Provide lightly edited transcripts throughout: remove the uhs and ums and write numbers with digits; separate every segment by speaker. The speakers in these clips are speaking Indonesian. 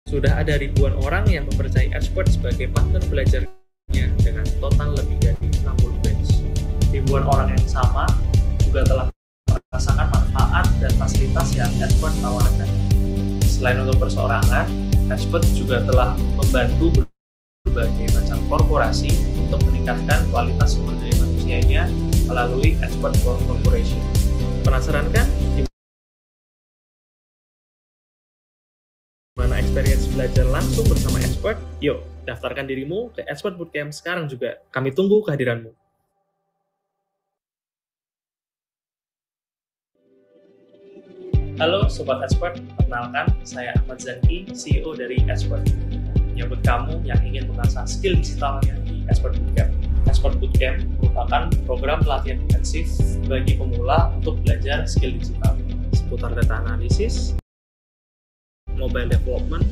Speaker 1: Sudah ada ribuan orang yang mempercayai Expert sebagai partner belajarnya dengan total lebih dari 60 batch. Ribuan orang yang sama juga telah merasakan manfaat dan fasilitas yang Expert tawarkan. Selain untuk perseorangan, Expert juga telah membantu berbagai macam korporasi untuk meningkatkan kualitas sumber daya manusianya melalui Expert Corporation. Penasaran kan? Mana experience belajar langsung bersama Expert? Yuk, daftarkan dirimu ke Expert Bootcamp sekarang juga. Kami tunggu kehadiranmu. Halo Sobat Expert, perkenalkan saya Ahmad Zanki, CEO dari Expert. Menyambut kamu yang ingin mengasah skill digitalnya di Expert Bootcamp. Expert Bootcamp merupakan program pelatihan intensif bagi pemula untuk belajar skill digital seputar data analisis, mobile development,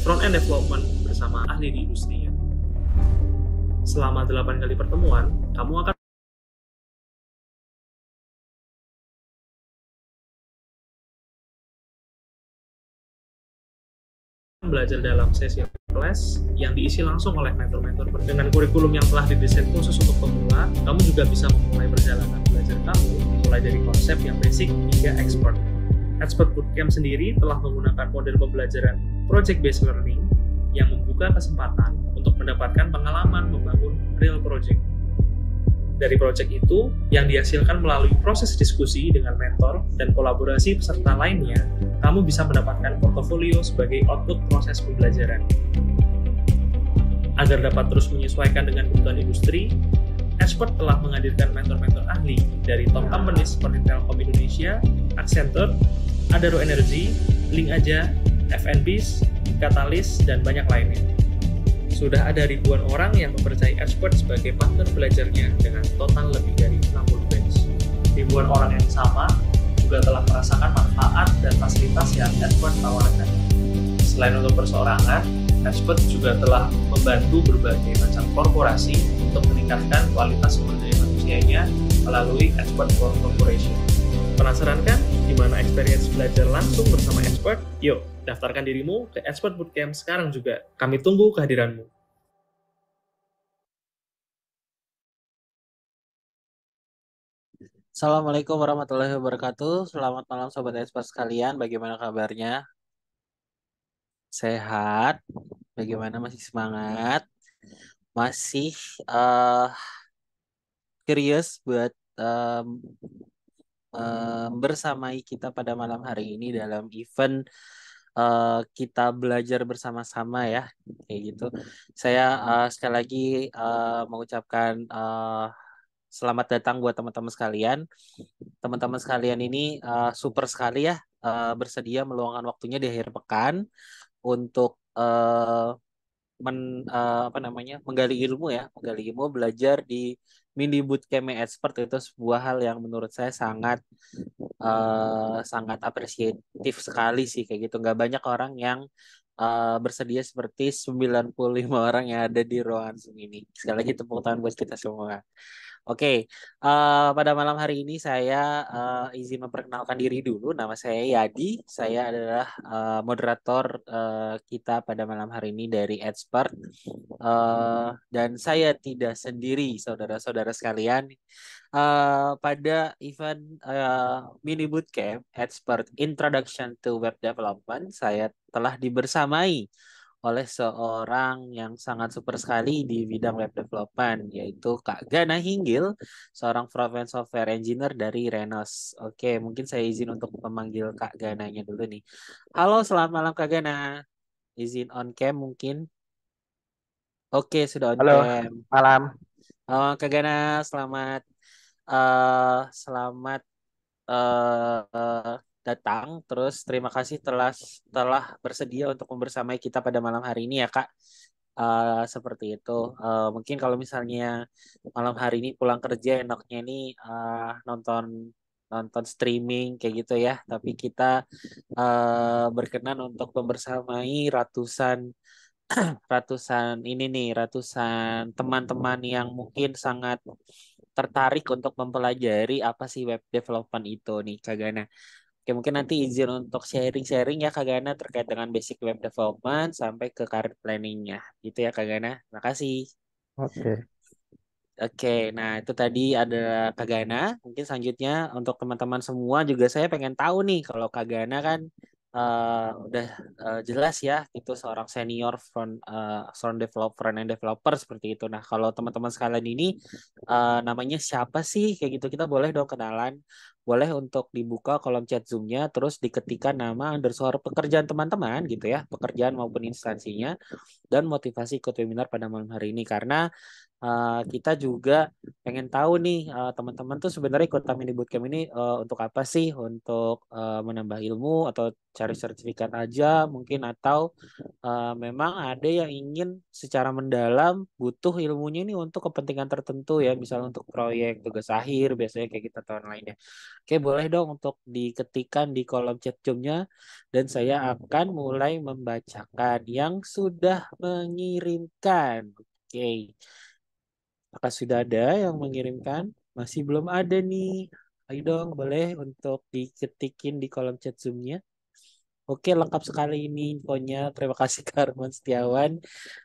Speaker 1: front-end development bersama ahli di industrinya. Selama 8 kali pertemuan, kamu akan belajar dalam sesi kelas yang diisi langsung oleh mentor-mentor. Dengan kurikulum yang telah didesain khusus untuk pemula, kamu juga bisa memulai perjalanan belajar kamu mulai dari konsep yang basic hingga expert. Expert Bootcamp sendiri telah menggunakan model pembelajaran project-based learning yang membuka kesempatan untuk mendapatkan pengalaman membangun real project. Dari project itu, yang dihasilkan melalui proses diskusi dengan mentor dan kolaborasi peserta lainnya, kamu bisa mendapatkan portofolio sebagai output proses pembelajaran. Agar dapat terus menyesuaikan dengan kebutuhan industri, Expert telah menghadirkan mentor-mentor ahli dari top companies seperti Telkom Indonesia, Accenture, Adaro Energy, Link Aja, FNBs, Catalyst, dan banyak lainnya. Sudah ada ribuan orang yang mempercayai Expert sebagai partner belajarnya dengan total lebih dari 60 batch. Ribuan orang yang sama juga telah merasakan manfaat dan fasilitas yang Expert tawarkan. Selain untuk perseorangan, Expert juga telah membantu berbagai macam korporasi untuk meningkatkan kualitas sumber daya manusianya melalui Expert Corporation. Penasaran kan gimana experience belajar langsung bersama Expert? Yuk, daftarkan dirimu ke Expert Bootcamp sekarang juga. Kami tunggu kehadiranmu.
Speaker 2: Assalamualaikum warahmatullahi wabarakatuh. Selamat malam Sobat Expert sekalian. Bagaimana kabarnya? Sehat? Bagaimana, masih semangat? Masih eh curious buat bersamai kita pada malam hari ini dalam event kita belajar bersama-sama ya, kayak gitu. Saya sekali lagi mengucapkan selamat datang buat teman-teman sekalian. Teman-teman sekalian ini super sekali ya, bersedia meluangkan waktunya di akhir pekan untuk menggali ilmu ya, menggali ilmu, belajar di mini bootcamp expert. Itu sebuah hal yang menurut saya sangat sangat apresiatif sekali sih, kayak gitu. Nggak banyak orang yang bersedia seperti 95 orang yang ada di ruangan Zoom ini. Sekali lagi tepuk tangan buat kita semua. Oke, pada malam hari ini saya izin memperkenalkan diri dulu. Nama saya Yadi. Saya adalah moderator kita pada malam hari ini dari Expert. Dan saya tidak sendiri, saudara-saudara sekalian. Pada event mini bootcamp Expert Introduction to Web Development, saya telah dibersamai oleh seorang yang sangat super sekali di bidang web development, yaitu Kak Gana Hinggil, seorang front-end software engineer dari Renos. Oke, mungkin saya izin untuk memanggil Kak Gananya dulu nih. Halo, selamat malam Kak Gana. Izin on cam mungkin? Oke, sudah on
Speaker 3: Halo,
Speaker 2: cam.
Speaker 3: malam.
Speaker 2: Kak Gana, selamat eh selamat datang. Terus terima kasih telah bersedia untuk membersamai kita pada malam hari ini ya Kak. Seperti itu. Mungkin kalau misalnya malam hari ini pulang kerja enaknya nih nonton nonton streaming kayak gitu ya. Tapi kita berkenan untuk membersamai ratusan ratusan teman-teman yang mungkin sangat tertarik untuk mempelajari apa sih web development itu nih Kak Gana. Oke, mungkin nanti izin untuk sharing-sharing ya Kak Gana terkait dengan basic web development sampai ke career planning-nya. Gitu ya Kak Gana. Makasih.
Speaker 3: Oke.
Speaker 2: Oke, nah itu tadi ada Kak Gana. Mungkin selanjutnya untuk teman-teman semua juga saya pengen tahu nih kalau Kak Gana kan udah jelas ya itu seorang senior front end developer seperti itu. Nah, kalau teman-teman sekalian ini namanya siapa sih kayak gitu kita boleh dong kenalan. Boleh untuk dibuka kolom chat Zoom-nya terus diketikkan nama underscore pekerjaan teman-teman gitu ya, pekerjaan maupun instansinya dan motivasi ikut webinar pada malam hari ini karena kita juga pengen tahu nih teman-teman tuh sebenarnya ikut kami di bootcamp ini untuk apa sih? Untuk menambah ilmu atau cari sertifikat aja mungkin atau memang ada yang ingin secara mendalam butuh ilmunya ini untuk kepentingan tertentu ya, misalnya untuk proyek tugas akhir biasanya kayak kita tahun lainnya. Oke, boleh dong untuk diketikkan di kolom chat Zoom-nya dan saya akan mulai membacakan yang sudah mengirimkan. Oke. Apakah sudah ada yang mengirimkan? Masih belum ada nih. Ayo dong, boleh untuk diketikin di kolom chat Zoom-nya. Oke, lengkap sekali ini infonya. Terima kasih Kak Arman Setiawan.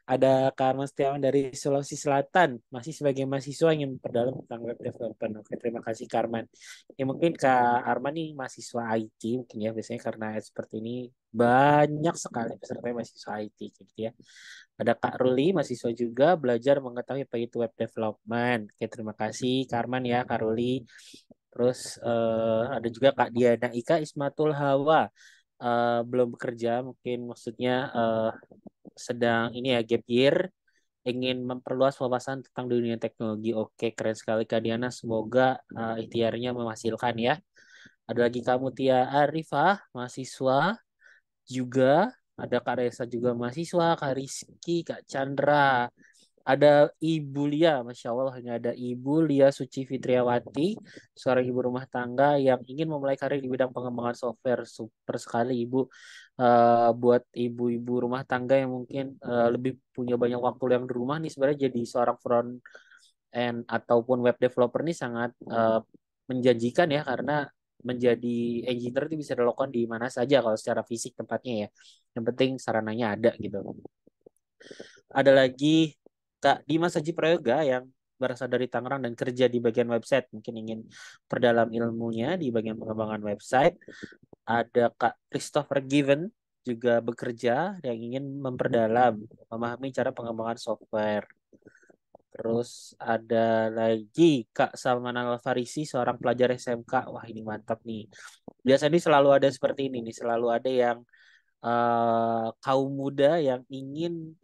Speaker 2: Ada Kak Arman Setiawan dari Sulawesi Selatan. Masih sebagai mahasiswa yang memperdalam tentang web development. Oke, terima kasih Kak Arman. Ya mungkin Kak Arman nih mahasiswa IT mungkin ya. Biasanya karena seperti ini banyak sekali peserta mahasiswa IT gitu ya. Ada Kak Ruli, mahasiswa juga belajar mengetahui apa itu web development. Oke, terima kasih Kak Arman ya, Kak Ruli. Terus ada juga Kak Diana Ika Ismatul Hawa. Belum bekerja, mungkin maksudnya sedang ini ya gap year, ingin memperluas wawasan tentang dunia teknologi. Oke, keren sekali Kak Diana. Semoga ikhtiarnya menghasilkan ya. Ada lagi Kak Mutia Arifah, mahasiswa juga. Ada Kak Resa juga mahasiswa, Kak Rizky, Kak Chandra. Ada Ibu Lia, Masya Allah, ini ada Ibu Lia Suci Fitriawati, seorang ibu rumah tangga yang ingin memulai karir di bidang pengembangan software. Super sekali Ibu. Buat ibu-ibu rumah tangga yang mungkin lebih punya banyak waktu yang di rumah nih, sebenarnya jadi seorang front end ataupun web developer nih sangat menjanjikan ya, karena menjadi engineer itu bisa dilakukan di mana saja kalau secara fisik tempatnya ya. Yang penting sarananya ada gitu. Ada lagi Kak Dimas Haji Prayoga yang berasal dari Tangerang dan kerja di bagian website. Mungkin ingin perdalam ilmunya di bagian pengembangan website. Ada Kak Christopher Given juga bekerja yang ingin memperdalam, memahami cara pengembangan software. Terus ada lagi Kak Salman Al-Farisi, seorang pelajar SMK. Wah, ini mantap nih. Biasanya ini selalu ada seperti ini nih, selalu ada yang kaum muda yang ingin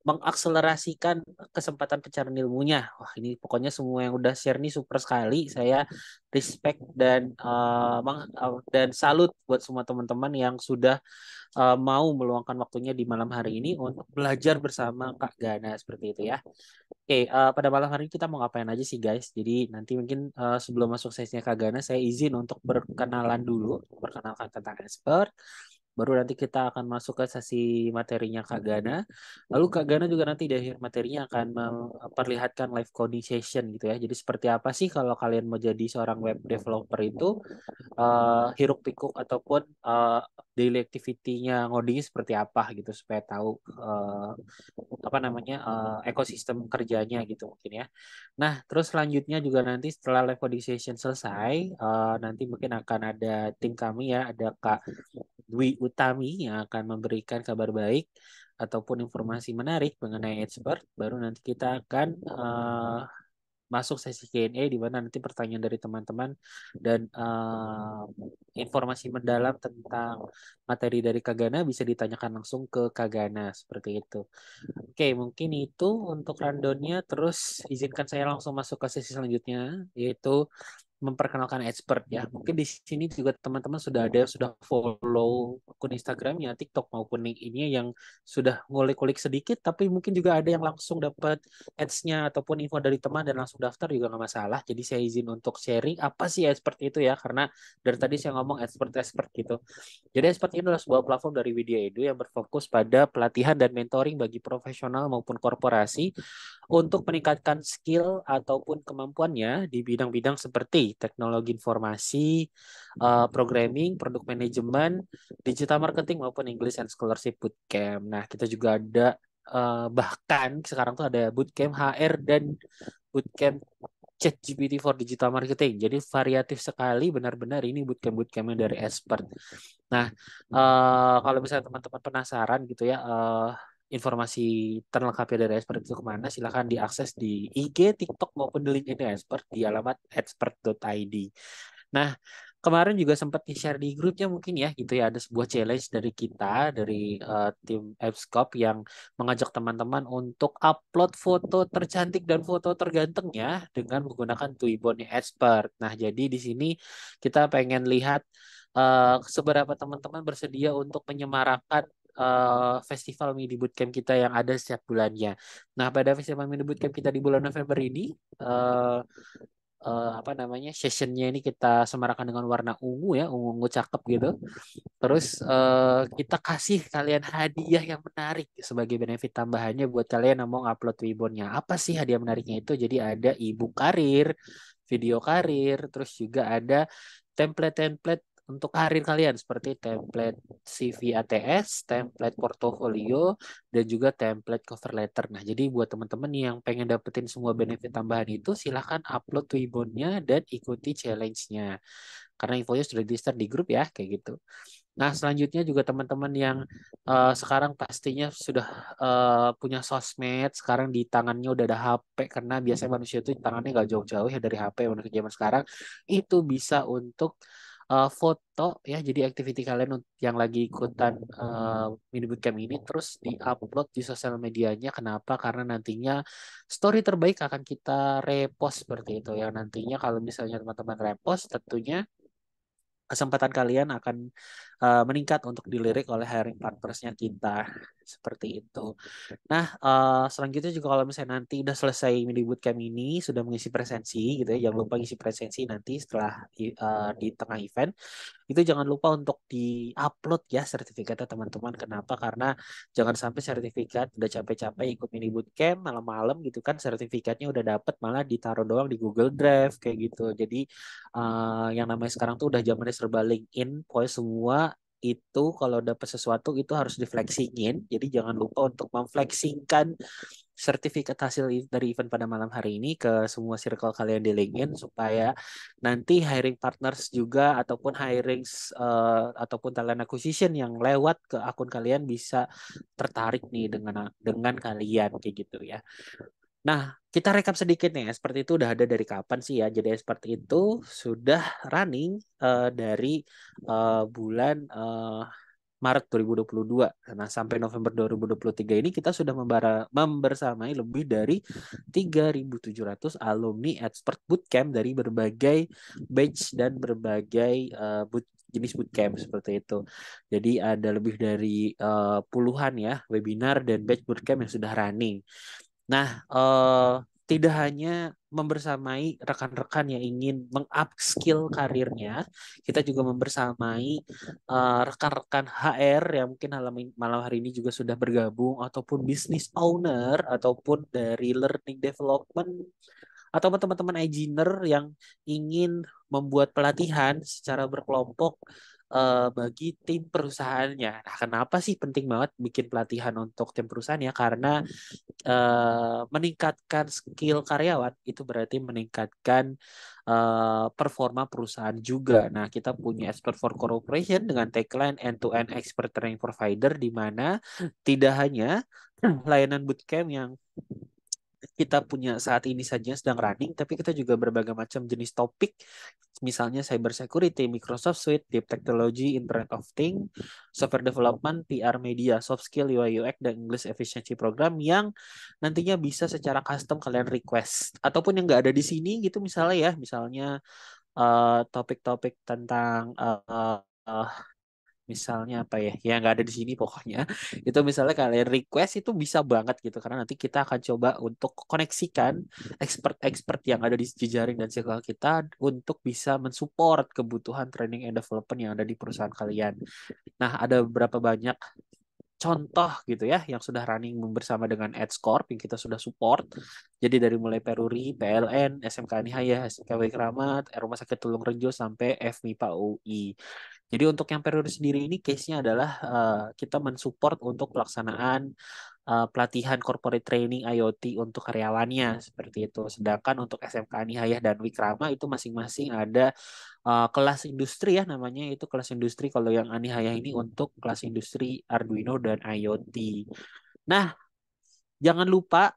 Speaker 2: mengakselerasikan kesempatan pencarian ilmunya. Wah, ini pokoknya semua yang udah share nih super sekali. Saya respect dan dan salut buat semua teman-teman yang sudah mau meluangkan waktunya di malam hari ini untuk belajar bersama Kak Gana seperti itu ya. Oke, pada malam hari ini kita mau ngapain aja sih guys? Jadi nanti mungkin sebelum masuk sesinya Kak Gana, saya izin untuk berkenalan dulu, perkenalkan tentang expert. Baru nanti kita akan masuk ke sesi materinya Kak Gana. Lalu Kak Gana juga nanti di akhir materinya akan memperlihatkan live coding session gitu ya. Jadi seperti apa sih kalau kalian mau jadi seorang web developer itu hiruk pikuk ataupun daily activity-nya ngodingnya seperti apa gitu supaya tahu apa namanya ekosistem kerjanya gitu mungkin ya. Nah, terus selanjutnya juga nanti setelah live coding session selesai, nanti mungkin akan ada tim kami ya, ada Kak Dwi Utami yang akan memberikan kabar baik ataupun informasi menarik mengenai expert. Baru nanti kita akan masuk sesi Q&A di mana nanti pertanyaan dari teman-teman dan informasi mendalam tentang materi dari Kagana bisa ditanyakan langsung ke Kagana seperti itu. Oke, mungkin itu untuk rundown-nya. Terus izinkan saya langsung masuk ke sesi selanjutnya, yaitu memperkenalkan expert ya. Mungkin di sini juga teman-teman sudah ada yang sudah follow akun Instagramnya, TikTok maupun LinkedIn-nya yang sudah ngulik-ngulik sedikit, tapi mungkin juga ada yang langsung dapat ads-nya ataupun info dari teman dan langsung daftar juga nggak masalah. Jadi saya izin untuk sharing apa sih expert itu ya, karena dari tadi saya ngomong expert-expert gitu. Jadi expert ini adalah sebuah platform dari Widya Edu yang berfokus pada pelatihan dan mentoring bagi profesional maupun korporasi untuk meningkatkan skill ataupun kemampuannya di bidang-bidang seperti ICT, teknologi informasi, programming, produk manajemen, digital marketing maupun English and Scholarship Bootcamp. Nah, kita juga ada bahkan sekarang tuh ada bootcamp HR dan bootcamp ChatGPT for digital marketing. Jadi variatif sekali benar-benar ini bootcamp-bootcampnya dari expert. Nah, kalau misalnya teman-teman penasaran gitu ya, informasi terlengkapnya dari expert itu kemana, silahkan diakses di IG, TikTok maupun di LinkedIn expert di alamat expert.id. Nah, kemarin juga sempat di-share di grupnya mungkin ya gitu ya, ada sebuah challenge dari kita dari tim Epscope yang mengajak teman-teman untuk upload foto tercantik dan foto tergantengnya dengan menggunakan Twibbonnya Expert. Nah, jadi di sini kita pengen lihat seberapa teman-teman bersedia untuk menyemarakan festival mini bootcamp kita yang ada setiap bulannya. Nah, pada festival mini bootcamp kita di bulan November ini, apa namanya, sessionnya ini kita semarakan dengan warna ungu ya, ungu cakep gitu. Terus kita kasih kalian hadiah yang menarik sebagai benefit tambahannya buat kalian yang mau upload Wibonnya. Apa sih hadiah menariknya itu? Jadi ada ebook karir, video karir, terus juga ada template-template untuk karir kalian seperti template CV ATS, template portofolio, dan juga template cover letter. Nah, jadi buat teman-teman yang pengen dapetin semua benefit tambahan itu, silahkan upload Twibbonnya dan ikuti challenge-nya. Karena infonya sudah di-start di grup ya, kayak gitu. Nah, selanjutnya juga teman-teman yang sekarang pastinya sudah punya sosmed, sekarang di tangannya udah ada HP, karena biasanya manusia itu tangannya nggak jauh-jauh ya dari HP untuk zaman sekarang, itu bisa untuk foto ya, jadi activity kalian yang lagi ikutan mini bootcamp ini terus di-upload di sosial medianya. Kenapa? Karena nantinya story terbaik akan kita repost seperti itu ya. Nantinya kalau misalnya teman-teman repost, tentunya kesempatan kalian akan meningkat untuk dilirik oleh hiring partnersnya kita seperti itu. Nah, selanjutnya juga kalau misalnya nanti udah selesai mini bootcamp ini, sudah mengisi presensi gitu ya, jangan lupa ngisi presensi nanti setelah di tengah event. Itu jangan lupa untuk di-upload ya sertifikatnya teman-teman. Kenapa? Karena jangan sampai sertifikat udah capek-capek ikut mini bootcamp malam-malam gitu kan, sertifikatnya udah dapet malah ditaruh doang di Google Drive kayak gitu. Jadi yang namanya sekarang tuh udah zamannya serba LinkedIn, pokoknya semua itu kalau dapat sesuatu itu harus diflexingin. Jadi jangan lupa untuk memflexingkan sertifikat hasil dari event pada malam hari ini ke semua circle kalian di LinkedIn supaya nanti hiring partners juga ataupun ataupun talent acquisition yang lewat ke akun kalian bisa tertarik nih dengan kalian kayak gitu ya. Nah, kita rekap sedikit nih, seperti itu udah ada dari kapan sih ya? Jadi seperti itu sudah running dari bulan Maret 2022. Nah, sampai November 2023 ini kita sudah membersamai lebih dari 3.700 alumni expert bootcamp dari berbagai batch dan berbagai jenis bootcamp seperti itu. Jadi ada lebih dari puluhan ya webinar dan batch bootcamp yang sudah running. Nah, tidak hanya membersamai rekan-rekan yang ingin mengupskill karirnya, kita juga membersamai rekan-rekan HR yang mungkin malam hari ini juga sudah bergabung, ataupun business owner, ataupun dari learning development, atau teman-teman engineer yang ingin membuat pelatihan secara berkelompok bagi tim perusahaannya. Nah, kenapa sih penting banget bikin pelatihan untuk tim perusahaan ya? Karena meningkatkan skill karyawan itu berarti meningkatkan performa perusahaan juga. Nah, kita punya Expert for Corporation dengan tagline end-to-end expert training provider, di mana tidak hanya layanan bootcamp yang kita punya saat ini saja sedang running, tapi kita juga berbagai macam jenis topik, misalnya cyber security, Microsoft Suite, deep technology, Internet of Things, software development, PR media, soft skill, UI UX, dan English efficiency program yang nantinya bisa secara custom kalian request, ataupun yang nggak ada di sini gitu misalnya ya, misalnya topik-topik tentang misalnya apa ya yang nggak ada di sini pokoknya itu misalnya kalian request itu bisa banget gitu, karena nanti kita akan coba untuk koneksikan expert-expert yang ada di jejaring dan circle kita untuk bisa mensupport kebutuhan training and development yang ada di perusahaan kalian. Nah, ada beberapa banyak contoh gitu ya yang sudah running bersama dengan EdScorp yang kita sudah support. Jadi dari mulai Peruri, PLN, SMK Nihaya, SMK Baik Rahmat, Rumah Sakit Tulung Rejo sampai FMIPA UI. Jadi untuk yang Peruri sendiri ini case-nya adalah kita mensupport untuk pelaksanaan pelatihan corporate training IoT untuk karyawannya seperti itu. Sedangkan untuk SMK Nihayah dan Wikrama itu masing-masing ada kelas industri ya namanya itu kelas industri. Kalau yang Anihayah ini untuk kelas industri Arduino dan IoT. Nah, jangan lupa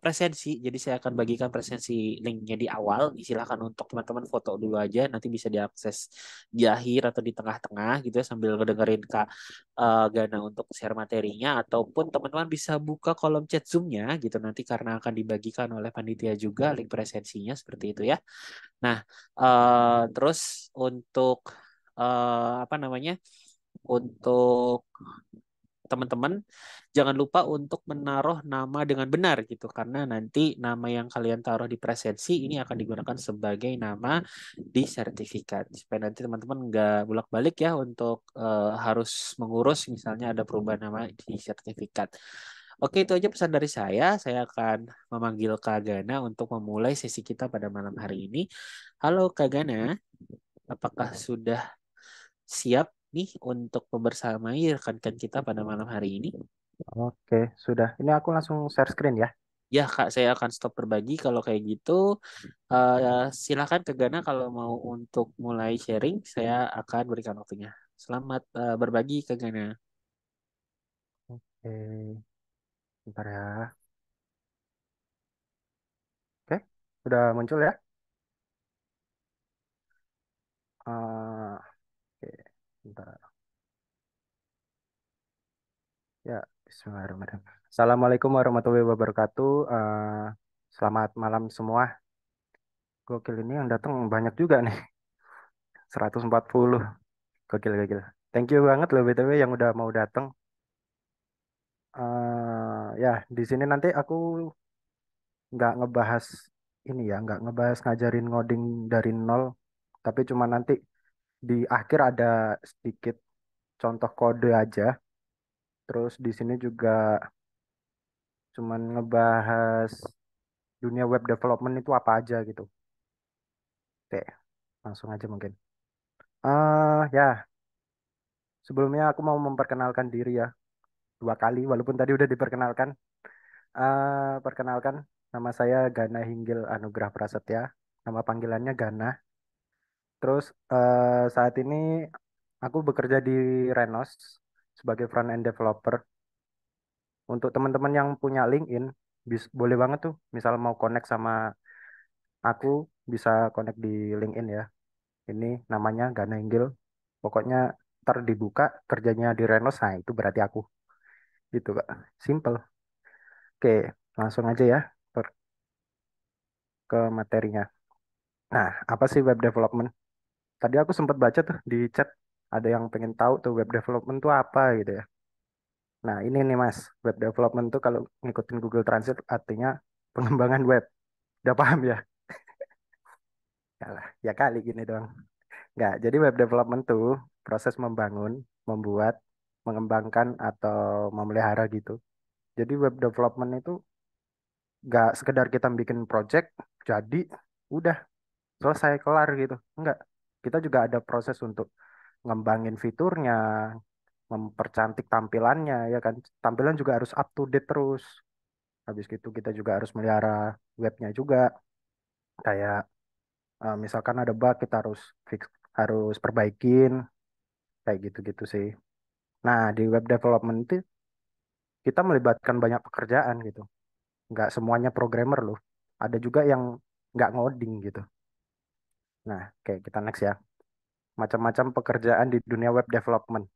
Speaker 2: presensi. Jadi saya akan bagikan presensi linknya di awal. Silakan untuk teman-teman foto dulu aja. Nanti bisa diakses di akhir atau di tengah-tengah gitu ya sambil ngedengerin Kak Gana untuk share materinya. Ataupun teman-teman bisa buka kolom chat Zoom-nya gitu nanti karena akan dibagikan oleh panitia juga link presensinya seperti itu ya. Nah, terus untuk apa namanya? Untuk teman-teman jangan lupa untuk menaruh nama dengan benar gitu karena nanti nama yang kalian taruh di presensi ini akan digunakan sebagai nama di sertifikat supaya nanti teman-teman nggak bolak-balik ya untuk harus mengurus misalnya ada perubahan nama di sertifikat. Oke, itu aja pesan dari saya. Saya akan memanggil Kak Gana untuk memulai sesi kita pada malam hari ini. Halo Kak Gana, apakah sudah siap nih untuk membersamai rekan-rekan kita pada malam hari ini?
Speaker 3: Oke, sudah. Ini aku langsung share screen ya.
Speaker 2: Ya, Kak, saya akan stop berbagi kalau kayak gitu. Silakan ke Gana kalau mau untuk mulai sharing, saya akan berikan waktunya. Selamat berbagi ke Gana.
Speaker 3: Oke, bentar ya. Oke, sudah muncul ya. Oke, bentar. Ya, Bismillahirrahmanirrahim. Assalamualaikum warahmatullahi wabarakatuh. Selamat malam semua. Gokil ini yang datang banyak juga nih. 140. Gokil, gokil. Thank you banget loh BTW yang udah mau datang. Ya, di sini nanti aku nggak ngebahas ini ya, nggak ngebahas ngajarin ngoding dari nol, tapi cuma nanti di akhir ada sedikit contoh kode aja. Terus di sini juga cuman ngebahas dunia web development itu apa aja gitu. Oke, langsung aja mungkin. Ya, sebelumnya aku mau memperkenalkan diri ya, 2 kali, walaupun tadi udah diperkenalkan. Perkenalkan, nama saya Gana Hinggil Anugrah Prasetya, nama panggilannya Gana. Terus saat ini aku bekerja di Renos sebagai front end developer. Untuk teman-teman yang punya LinkedIn, boleh banget tuh, misal mau connect sama aku, bisa connect di LinkedIn ya. Ini namanya Gana Inggil. Pokoknya ntar dibuka kerjanya di Renos, nah itu berarti aku. Gitu, Kak. Simple. Oke, langsung aja ya ke materinya. Nah, apa sih web development? Tadi aku sempat baca tuh di chat, ada yang pengen tahu tuh web development tuh apa gitu ya. Nah, ini nih Mas, web development tuh kalau ngikutin Google Translate artinya pengembangan web. Udah paham ya? Yalah, ya kali gini doang. Nggak, jadi web development tuh proses membangun, membuat, mengembangkan atau memelihara gitu. Jadi web development itu nggak sekedar kita bikin project, jadi udah selesai kelar gitu. Enggak, kita juga ada proses untuk ngembangin fiturnya, mempercantik tampilannya, ya kan. Tampilan juga harus up to date terus. Habis gitu kita juga harus melihara webnya juga. Kayak misalkan ada bug kita harus fix, harus perbaikin, kayak gitu-gitu sih. Nah, di web development itu kita melibatkan banyak pekerjaan gitu. Nggak semuanya programmer loh. Ada juga yang nggak ngoding gitu. Nah, kayak kita next ya. Macam-macam pekerjaan di dunia web development.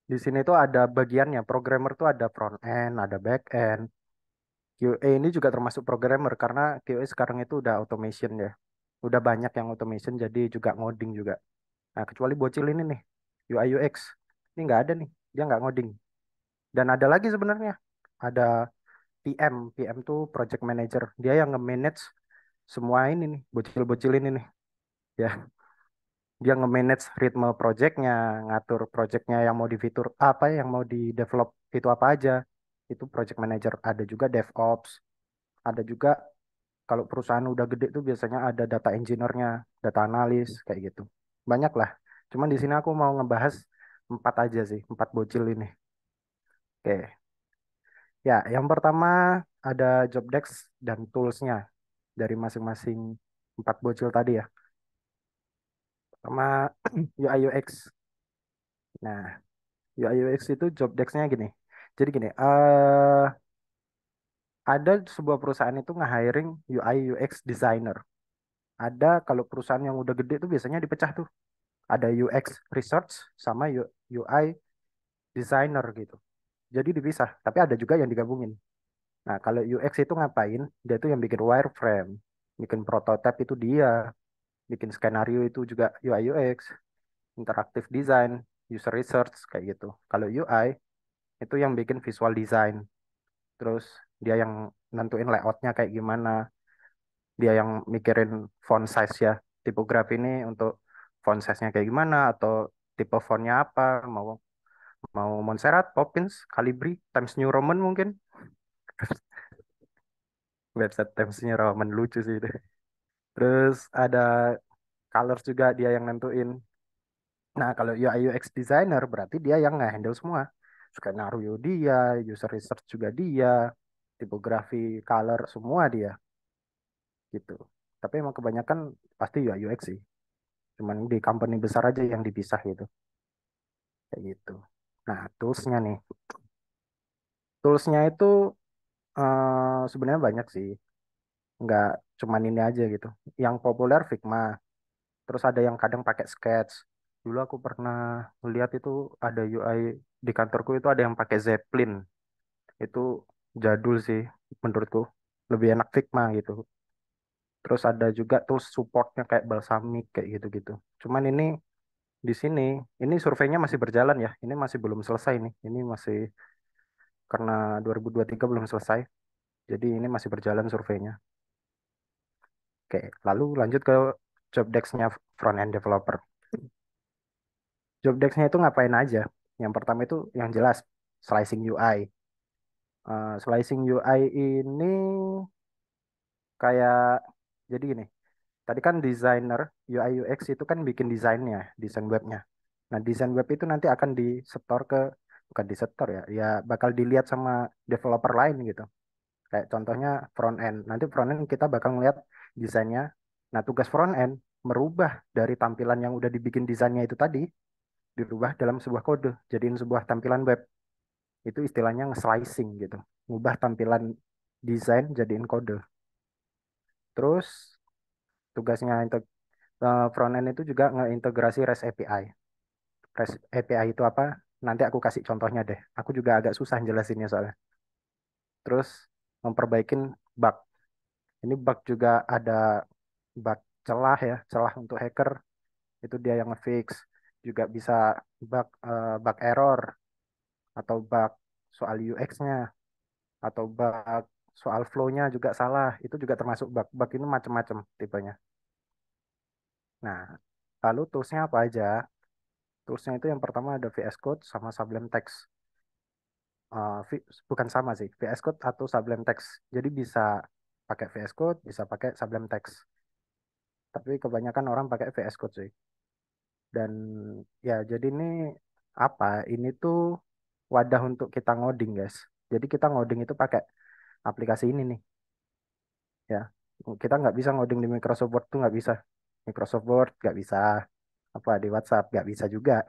Speaker 3: Di sini tuh ada bagiannya. Programmer tuh ada front end, ada back end. QA ini juga termasuk programmer karena QA sekarang itu udah automation ya. Udah banyak yang automation jadi juga ngoding juga. Nah, kecuali bocil ini nih, UI UX. Ini nggak ada nih, dia nggak ngoding. Dan ada lagi sebenarnya, ada PM. PM tuh project manager. Dia yang nge-manage semua ini nih, bocil-bocil ini nih. Ya, Dia nge-manage ritme projectnya, ngatur projectnya yang mau di fitur apa, yang mau di develop itu apa aja. Itu project manager. Ada juga DevOps, ada juga kalau perusahaan udah gede tuh biasanya ada data engineer-nya, data analis kayak gitu. Banyak lah. Cuman di sini aku mau ngebahas empat aja sih, empat bocil ini. Oke. Ya, yang pertama ada job desk dan tools-nya dari masing-masing empat bocil tadi ya. Sama UI UX. Nah, UI UX itu job desk-nya gini. Jadi gini, ada sebuah perusahaan itu nge-hiring UI UX designer. Ada kalau perusahaan yang udah gede tuh biasanya dipecah tuh. Ada UX research sama UI designer gitu. Jadi dipisah, tapi ada juga yang digabungin. Nah, kalau UX itu ngapain? Dia tuh yang bikin wireframe, bikin prototype itu dia, bikin skenario itu juga UI UX, interactive design, user research kayak gitu. Kalau UI itu yang bikin visual design, terus dia yang nentuin layoutnya kayak gimana, dia yang mikirin font size ya, tipografi ini untuk font size-nya kayak gimana atau tipe fontnya apa, mau mau Montserrat, Poppins, Calibri, Times New Roman mungkin. Website Times New Roman lucu sih itu. Terus ada colors juga dia yang nentuin. Nah, kalau UI UX designer berarti dia yang nge-handle semua. Skenario dia, user research juga dia, tipografi, color semua dia gitu. Tapi emang kebanyakan pasti UI UX sih. Cuman di company besar aja yang dipisah gitu. Kayak gitu. Nah, toolsnya nih. Toolsnya itu sebenarnya banyak sih. Nggak cuman ini aja gitu. Yang populer Figma. Terus ada yang kadang pakai Sketch. Dulu aku pernah lihat itu ada UI di kantorku itu ada yang pakai Zeppelin. Itu jadul sih menurutku. Lebih enak Figma gitu. Terus ada juga tools supportnya kayak Balsamic kayak gitu-gitu. Cuman ini di sini, ini surveinya masih berjalan ya. Ini masih belum selesai nih. Ini masih karena 2023 belum selesai. Jadi ini masih berjalan surveinya. Oke, lalu lanjut ke job desk-nya front end developer. Job desk-nya itu ngapain aja? Yang pertama itu yang jelas slicing UI. Slicing UI ini kayak jadi gini. Tadi kan desainer UI UX itu kan bikin desainnya, desain webnya. Nah, desain web itu nanti akan disetor ke bukan disetor ya, ya bakal dilihat sama developer lain gitu. Kayak contohnya front end. Nanti front end kita bakal ngeliat desainnya. Nah, tugas front end merubah dari tampilan yang udah dibikin desainnya itu tadi dirubah dalam sebuah kode, jadiin sebuah tampilan web. Itu istilahnya nge-slicing gitu. Ngubah tampilan desain jadiin kode. Terus tugasnya front end itu juga ngeintegrasi REST API. REST API itu apa? Nanti aku kasih contohnya deh. Aku juga agak susah jelasinnya soalnya. Terus memperbaikin bug. Ini bug juga ada bug celah ya, celah untuk hacker. Itu dia yang nge-fix. Juga bisa bug error atau bug soal UX-nya atau bug soal flow-nya juga salah. Itu juga termasuk bug. Bug ini macam-macam tipenya. Nah, lalu tools-nya apa aja? Toolsnya itu yang pertama ada VS Code sama Sublime Text. Bukan sama sih, VS Code atau Sublime Text. Jadi bisa pakai VS Code, bisa pakai Sublime Text. Tapi kebanyakan orang pakai VS Code sih. Dan ya jadi ini apa? Ini tuh wadah untuk kita ngoding guys. Jadi kita ngoding itu pakai aplikasi ini nih. Ya, kita nggak bisa ngoding di Microsoft Word tuh nggak bisa. Microsoft Word nggak bisa. Apa di WhatsApp nggak bisa juga.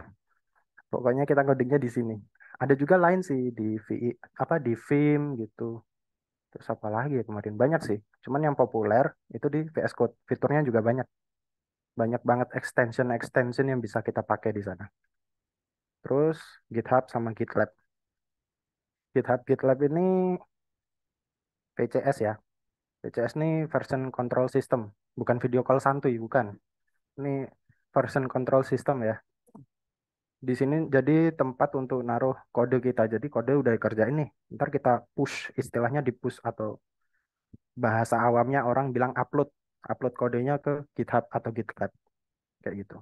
Speaker 3: Pokoknya kita ngodingnya di sini. Ada juga lain sih di VI, apa di Vim gitu. Terus apa lagi ya kemarin banyak sih. Cuman yang populer itu di VS Code. Fiturnya juga banyak. Banyak banget extension yang bisa kita pakai di sana. Terus GitHub sama GitLab. GitLab ini VCS ya. VCS ini version control system, bukan video call santuy, bukan. Ini version control system ya. Di sini jadi tempat untuk naruh kode kita. Jadi kode udah dikerjain nih. Ntar kita push, istilahnya di push atau bahasa awamnya orang bilang upload. Upload kodenya ke GitHub atau GitLab. Kayak gitu.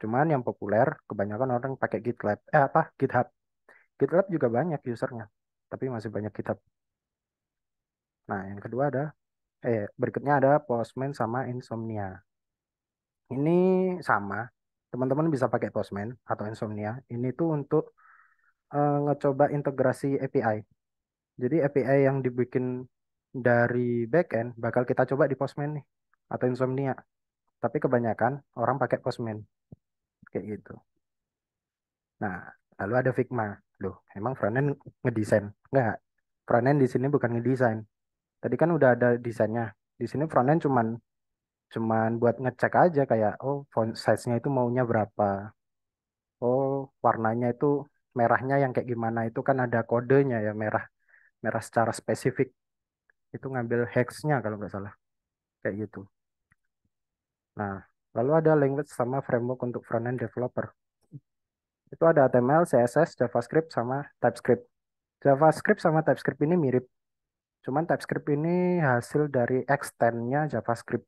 Speaker 3: Cuman yang populer kebanyakan orang pakai GitLab. GitHub. GitLab juga banyak usernya, tapi masih banyak GitHub. Nah, yang kedua berikutnya ada Postman sama Insomnia. Ini sama, teman-teman bisa pakai Postman atau Insomnia. Ini tuh untuk ngecoba integrasi API. Jadi API yang dibikin dari backend bakal kita coba di Postman nih atau Insomnia. Tapi kebanyakan orang pakai Postman kayak gitu. Nah, lalu ada Figma. Loh, emang frontend ngedesain? Enggak. Frontend di sini bukan ngedesain. Tadi kan udah ada desainnya. Di sini frontend cuman cuman buat ngecek aja kayak oh font size-nya itu maunya berapa. Oh, warnanya itu merahnya yang kayak gimana itu kan ada kodenya ya merah merah secara spesifik. Itu ngambil hex-nya kalau nggak salah. Kayak gitu. Nah, lalu ada language sama framework untuk front-end developer. Itu ada HTML, CSS, JavaScript, sama TypeScript. JavaScript sama TypeScript ini mirip. Cuman TypeScript ini hasil dari extend-nya JavaScript.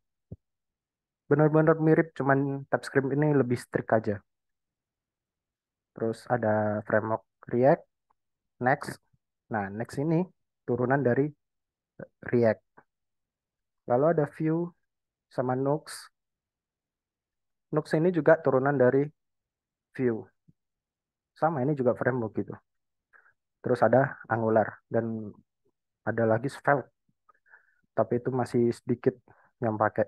Speaker 3: Benar-benar mirip, cuman TypeScript ini lebih strict aja. Terus ada framework React, Next. Nah, Next ini turunan dari React. Lalu ada Vue sama Nux. Nux ini juga turunan dari Vue. Sama, ini juga framework gitu. Terus ada Angular dan ada lagi Svelte, tapi itu masih sedikit yang pakai.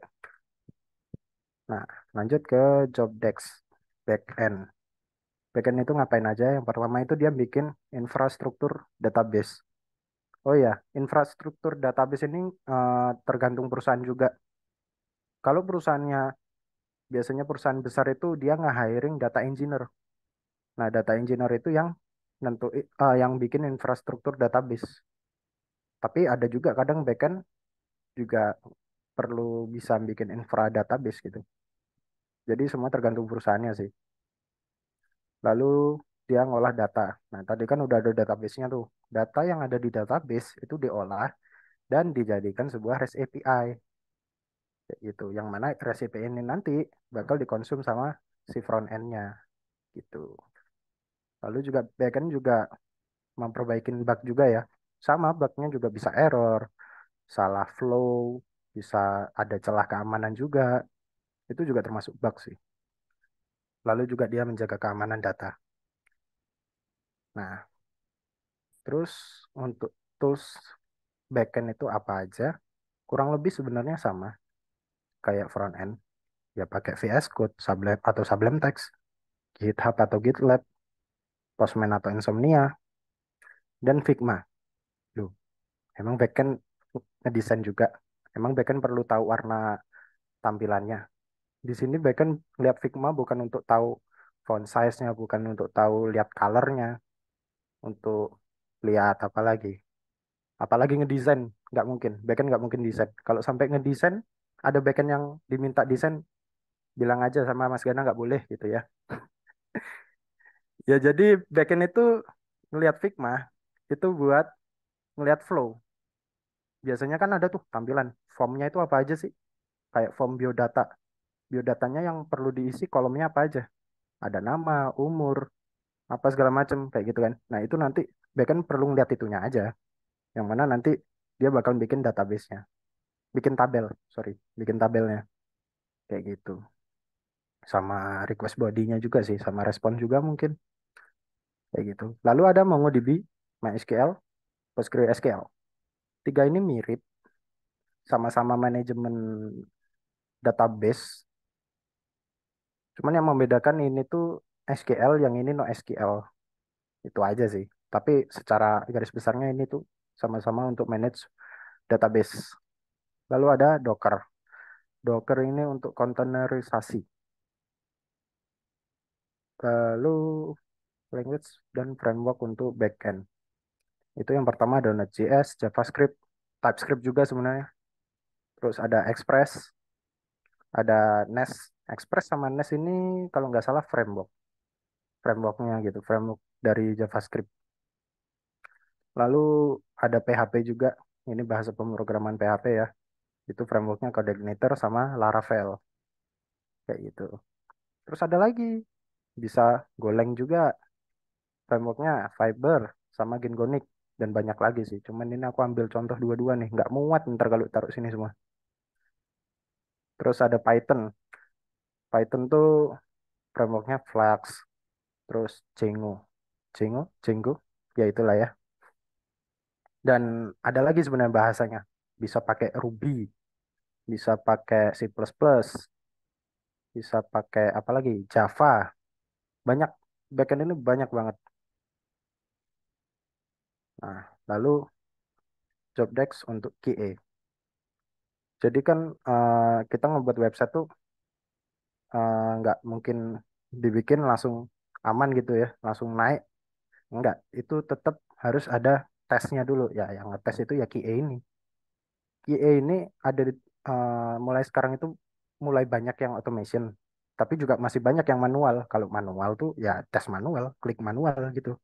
Speaker 3: Nah, lanjut ke job desk backend. Backend itu ngapain aja? Yang pertama itu dia bikin infrastruktur database. Oh ya, infrastruktur database ini tergantung perusahaan juga. Kalau perusahaannya biasanya perusahaan besar itu dia nge-hiring data engineer. Nah, data engineer itu yang yang bikin infrastruktur database. Tapi ada juga kadang backend juga perlu bisa bikin infra database gitu. Jadi semua tergantung perusahaannya sih. Lalu dia ngolah data. Nah, tadi kan udah ada database-nya tuh. Data yang ada di database itu diolah dan dijadikan sebuah REST API kayak gitu. Yang mana REST API ini nanti bakal dikonsum sama si front end-nya gitu. Lalu juga backend juga memperbaiki bug juga ya. Sama bugnya juga bisa error, salah flow, bisa ada celah keamanan juga. Itu juga termasuk bug sih. Lalu juga dia menjaga keamanan data. Nah, terus untuk tools backend itu apa aja? Kurang lebih sebenarnya sama kayak front end. Ya pakai VS Code, Sublime atau Sublime Text, GitHub atau GitLab, Postman atau Insomnia, dan Figma. Loh, emang backend ngedesain juga. Emang backend perlu tahu warna tampilannya. Di sini backend lihat Figma bukan untuk tahu font size-nya, bukan untuk tahu lihat color-nya, untuk lihat apa lagi. Apalagi ngedesain, nggak mungkin. Backend nggak mungkin desain. Kalau sampai ngedesain, ada backend yang diminta desain, bilang aja sama Mas Gana nggak boleh gitu ya. Ya jadi backend itu ngelihat Figma itu buat ngelihat flow. Biasanya kan ada tuh tampilan formnya itu apa aja sih? Kayak form biodata. Biodatanya yang perlu diisi kolomnya apa aja? Ada nama, umur, apa segala macam kayak gitu kan. Nah itu nanti backend perlu ngeliat itunya aja. Yang mana nanti dia bakal bikin database-nya. Bikin tabel, sorry. Bikin tabelnya. Kayak gitu. Sama request body-nya juga sih. Sama respon juga mungkin. Kayak gitu. Lalu ada MongoDB, MySQL, PostgreSQL. Tiga ini mirip, sama-sama manajemen database. Cuman yang membedakan ini tuh SQL, yang ini no SQL. Itu aja sih. Tapi secara garis besarnya ini tuh sama-sama untuk manage database. Lalu ada Docker. Docker ini untuk containerisasi. Lalu language dan framework untuk backend. Itu yang pertama ada Node.js, JavaScript, TypeScript juga sebenarnya. Terus ada Express, ada Nest. Express sama Nest ini kalau nggak salah frameworknya gitu, framework dari JavaScript. Lalu ada PHP juga, ini bahasa pemrograman PHP ya. Itu frameworknya Codeignator sama Laravel kayak gitu. Terus ada lagi, bisa Golang juga, frameworknya Fiber sama Gingonic, dan banyak lagi sih. Cuman ini aku ambil contoh dua-dua nih, nggak muat ntar kalau taruh sini semua. Terus ada Python. Python tuh frameworknya Flux, terus Django, Django, ya itulah ya. Dan ada lagi sebenarnya bahasanya. Bisa pakai Ruby, bisa pakai C++, bisa pakai apa lagi? Java. Banyak, backend ini banyak banget. Nah, lalu Jobdex untuk QA. Jadi kan kita ngebuat website tuh nggak mungkin dibikin langsung aman gitu ya, langsung naik. Enggak, itu tetap harus ada tesnya dulu. Ya, yang ngetes itu ya QA ini. QA ini ada mulai sekarang itu mulai banyak yang automation, tapi juga masih banyak yang manual. Kalau manual tuh ya tes manual, klik manual gitu,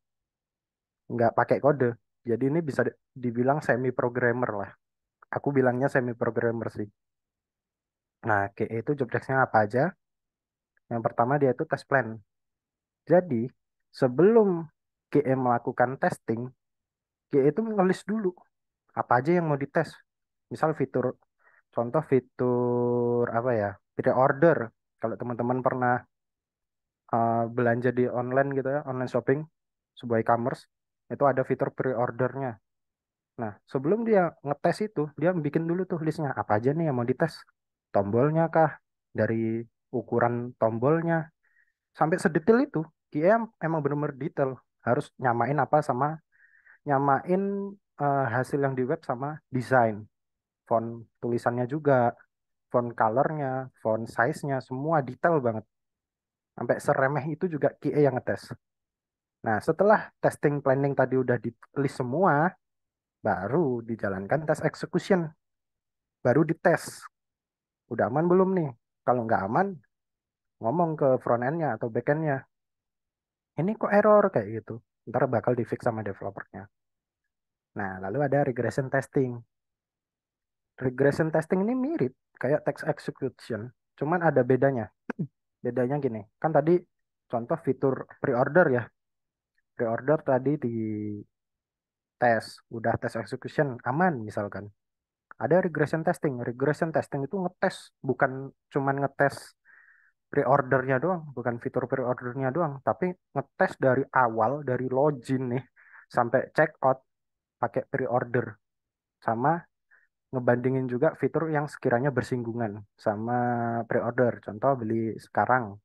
Speaker 3: nggak pakai kode. Jadi ini bisa dibilang semi programmer lah. Aku bilangnya semi programmer sih. Nah, QA itu job desk-nya apa aja? Yang pertama dia itu test plan. Jadi sebelum QA melakukan testing, QA itu ngelis dulu apa aja yang mau dites. Misal fitur, contoh fitur apa ya? Pre-order. Kalau teman-teman pernah belanja di online gitu ya, online shopping, sebuah e-commerce, itu ada fitur pre-ordernya. Nah, sebelum dia ngetes itu, dia bikin dulu tuh listnya apa aja nih yang mau dites. Tombolnya kah? Dari ukuran tombolnya sampai sedetail itu. QA emang bener-bener detail. Harus nyamain apa sama nyamain hasil yang di web sama desain. Font tulisannya juga, font colornya, font size-nya, semua detail banget. Sampai seremeh itu juga QA yang ngetes. Nah, setelah testing planning tadi udah di list semua, baru dijalankan tes execution, baru dites. Udah aman belum nih? Kalau nggak aman, ngomong ke front end-nya atau back end-nya. Ini kok error kayak gitu. Ntar bakal di fix sama developernya. Nah, lalu ada regression testing. Regression testing ini mirip kayak text execution, cuman ada bedanya. Bedanya gini, kan tadi contoh fitur pre-order ya. Pre-order tadi di tes, udah tes execution aman misalkan. Ada regression testing. Regression testing itu ngetes, bukan cuman ngetes pre-ordernya doang, bukan fitur pre-ordernya doang, tapi ngetes dari awal, dari login nih sampai check out pakai pre-order, sama ngebandingin juga fitur yang sekiranya bersinggungan sama pre-order. Contoh beli sekarang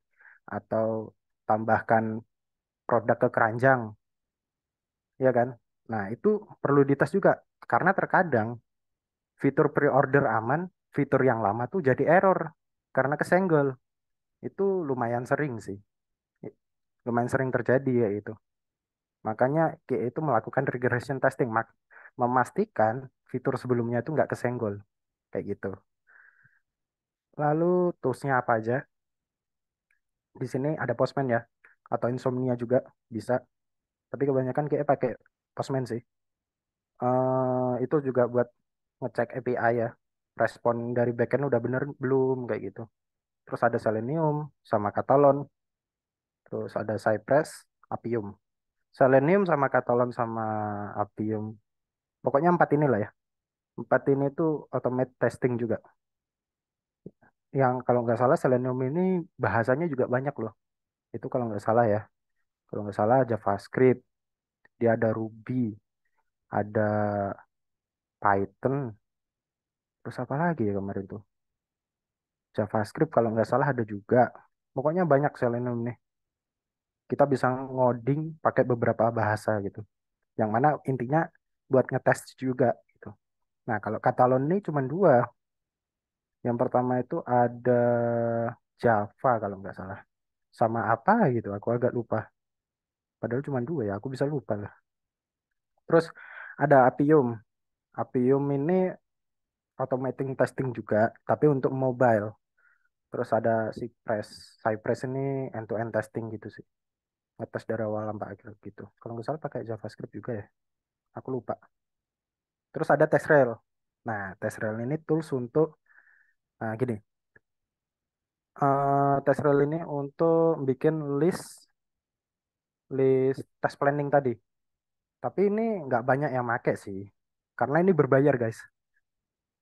Speaker 3: atau tambahkan produk ke keranjang, ya kan? Nah, itu perlu dites juga karena terkadang fitur pre-order aman, fitur yang lama tuh jadi error karena kesenggol. Itu lumayan sering sih. Lumayan sering terjadi ya itu. Makanya QA itu melakukan regression testing, memastikan fitur sebelumnya itu nggak kesenggol. Kayak gitu. Lalu toolsnya apa aja? Di sini ada Postman ya, atau Insomnia juga bisa. Tapi kebanyakan QA pakai Postman sih. Itu juga buat ngecek API ya. Respon dari backend udah bener belum kayak gitu. Terus ada Selenium sama Catalon. Terus ada Cypress, Appium. Selenium sama Catalan sama Appium. Pokoknya empat ini lah ya. Empat ini tuh automate testing juga. Yang kalau nggak salah Selenium ini bahasanya juga banyak loh. Itu kalau nggak salah ya. Kalau nggak salah JavaScript, dia ada Ruby, ada Python, terus apa lagi ya kemarin tuh? JavaScript kalau nggak salah ada juga. Pokoknya banyak Selenium nih. Kita bisa ngoding pakai beberapa bahasa gitu. Yang mana intinya buat ngetes juga gitu. Nah, kalau Catalan ini cuma dua. Yang pertama itu ada Java kalau nggak salah. Sama apa gitu, aku agak lupa. Padahal cuma dua ya, aku bisa lupa lah. Terus ada Appium. Appium ini automating testing juga, tapi untuk mobile. Terus ada Cypress. Cypress ini end-to-end testing gitu sih. Ngetes dari awal sampai akhir gitu. Kalau nggak salah pakai JavaScript juga ya. Aku lupa. Terus ada TestRail. Nah, TestRail ini tools untuk, nah gini, TestRail ini untuk bikin list list test planning tadi. Tapi ini nggak banyak yang make sih. Karena ini berbayar guys.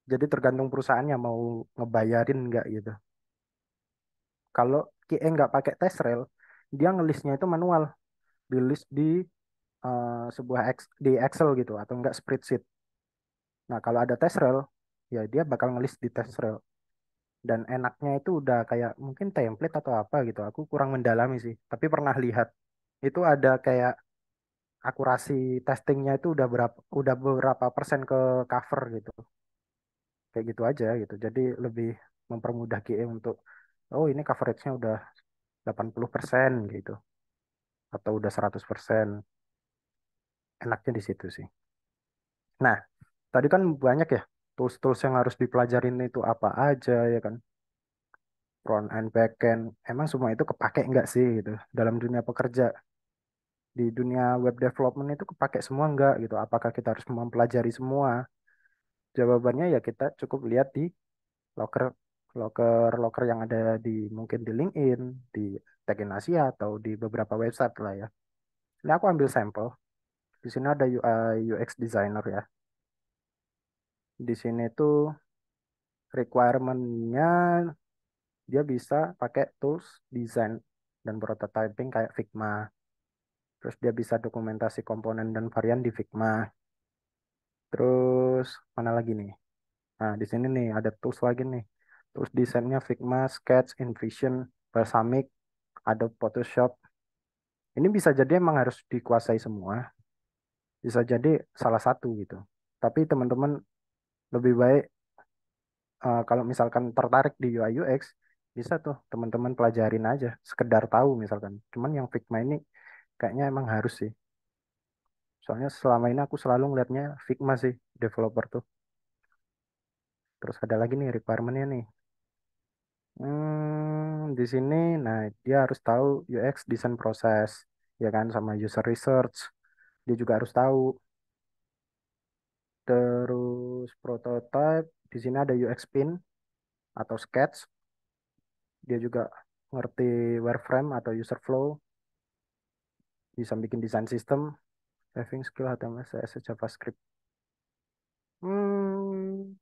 Speaker 3: Jadi tergantung perusahaannya mau ngebayarin nggak gitu. Kalau QA nggak pakai TestRail, dia ngelistnya itu manual. Di list di sebuah di Excel gitu atau enggak spreadsheet. Nah, kalau ada TestRail, ya dia bakal ngelist di TestRail. Dan enaknya itu udah kayak mungkin template atau apa gitu. Aku kurang mendalami sih. Tapi pernah lihat itu ada kayak akurasi testingnya itu udah berapa persen ke cover gitu. Kayak gitu aja gitu. Jadi lebih mempermudah QA untuk oh ini coveragenya udah 80% gitu atau udah 100%. Enaknya di situ sih. Nah, tadi kan banyak ya tools-tools yang harus dipelajarin itu apa aja ya kan. Front end, back end. Emang semua itu kepake nggak sih gitu dalam dunia pekerja? Di dunia web development itu kepake semua nggak gitu? Apakah kita harus mempelajari semua? Jawabannya ya kita cukup lihat di loker loker yang ada di mungkin di LinkedIn, di Tag in Asia atau di beberapa website lah ya. Ini aku ambil sampel. Di sini ada UI UX designer ya. Di sini tuh requirement-nya dia bisa pakai tools design dan prototyping kayak Figma. Terus dia bisa dokumentasi komponen dan varian di Figma. Terus mana lagi nih? Nah, di sini nih ada tools lagi nih. Tools desainnya Figma, Sketch, InVision, Balsamiq, Adobe Photoshop. Ini bisa jadi emang harus dikuasai semua. Bisa jadi salah satu gitu. Tapi teman-teman lebih baik kalau misalkan tertarik di UI UX, bisa tuh teman-teman pelajarin aja. Sekedar tahu misalkan. Cuman yang Figma ini kayaknya emang harus sih. Soalnya selama ini aku selalu ngeliatnya Figma sih developer tuh. Terus ada lagi nih requirement-nya nih. Di sini, nah dia harus tahu UX design proses, ya kan, sama user research. Dia juga harus tahu. Terus prototype, di sini ada UX pin atau sketch. Dia juga ngerti wireframe atau user flow, bisa bikin desain sistem, having skill HTML, CSS, JavaScript. Hmm,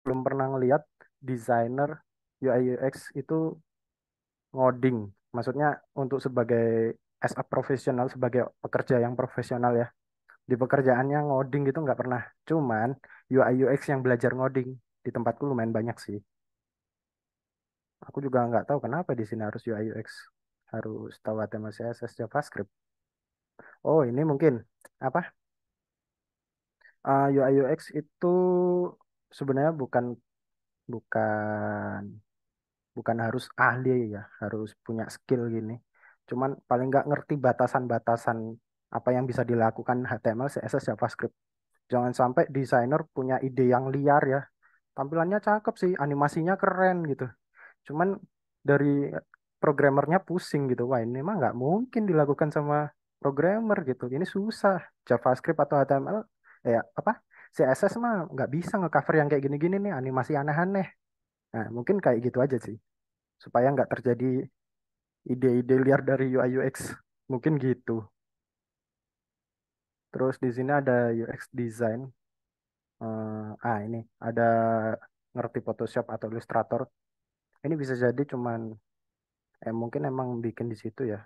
Speaker 3: belum pernah ngeliat desainer UI UX itu ngoding. Maksudnya untuk sebagai as a profesional, sebagai pekerja yang profesional ya. Di pekerjaannya ngoding gitu nggak pernah. Cuman UI UX yang belajar ngoding di tempatku lumayan banyak sih. Aku juga nggak tahu kenapa di sini harus UI UX. Harus tahu HTML, CSS, JavaScript. Oh ini mungkin apa? UI UX itu sebenarnya bukan bukan bukan harus ahli ya, harus punya skill gini. Cuman paling nggak ngerti batasan-batasan apa yang bisa dilakukan HTML, CSS, JavaScript. Jangan sampai desainer punya ide yang liar ya. Tampilannya cakep sih, animasinya keren gitu. Cuman dari programmernya pusing gitu. Wah ini mah nggak mungkin dilakukan sama programmer gitu. Ini susah. JavaScript atau HTML, ya apa? CSS mah nggak bisa ngecover yang kayak gini-gini nih, animasi aneh-aneh. Nah, mungkin kayak gitu aja sih. Supaya nggak terjadi ide-ide liar dari UI UX. Mungkin gitu. Terus di sini ada UX design. Ini ada ngerti Photoshop atau Illustrator. Ini bisa jadi cuman mungkin emang bikin di situ ya.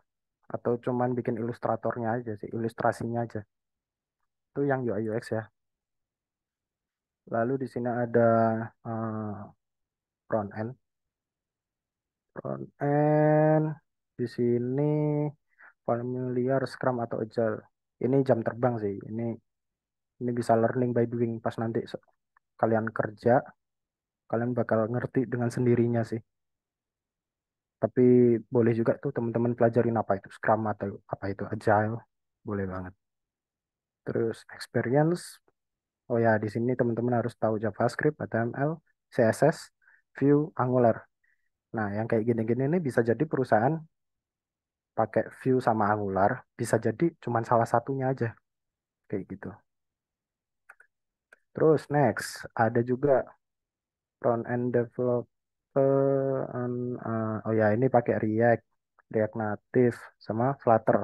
Speaker 3: Atau cuman bikin ilustratornya aja sih, ilustrasinya aja. Itu yang UI UX ya. Lalu di sini ada eh, front end. Front end di sini familiar Scrum atau Agile. Ini jam terbang sih. Ini bisa learning by doing pas nanti kalian kerja, kalian bakal ngerti dengan sendirinya sih. Tapi boleh juga tuh teman-teman pelajarin apa itu Scrum atau apa itu Agile. Boleh banget. Terus experience. Oh ya, di sini teman-teman harus tahu JavaScript, HTML, CSS, Vue, Angular. Nah, yang kayak gini-gini ini bisa jadi perusahaan pakai Vue sama Angular, bisa jadi cuman salah satunya aja kayak gitu. Terus next, ada juga front end development. Oh ya, ini pakai React, React Native sama Flutter.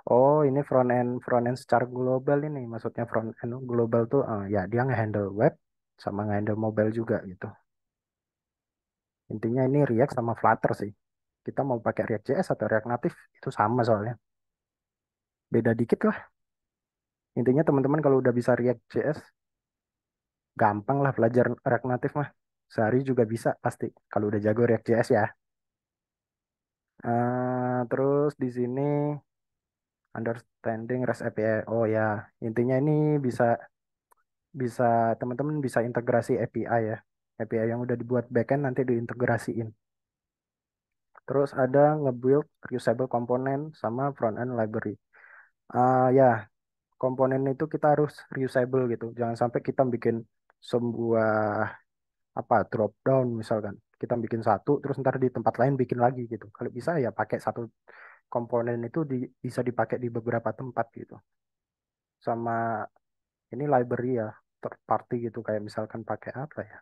Speaker 3: Oh, ini front end secara global ini. Maksudnya front end global tuh ya dia ngehandle web sama ngehandle mobile juga gitu. Intinya ini React sama Flutter sih. Kita mau pakai React JS atau React Native itu sama soalnya. Beda dikit lah. Intinya teman-teman kalau udah bisa React JS, gampang lah belajar React Native mah. Sehari juga bisa pasti kalau udah jago React JS ya. Terus di sini understanding REST API. Oh ya, intinya ini bisa bisa teman-teman bisa integrasi API ya. API yang udah dibuat backend nanti diintegrasiin. Terus ada nge-build reusable component sama front end library. Ya, komponen itu kita harus reusable gitu. Jangan sampai kita bikin sebuah apa drop down misalkan. Kita bikin satu terus ntar di tempat lain bikin lagi gitu. Kalau bisa ya pakai satu komponen itu bisa dipakai di beberapa tempat gitu. Sama ini library ya third party gitu kayak misalkan pakai apa ya?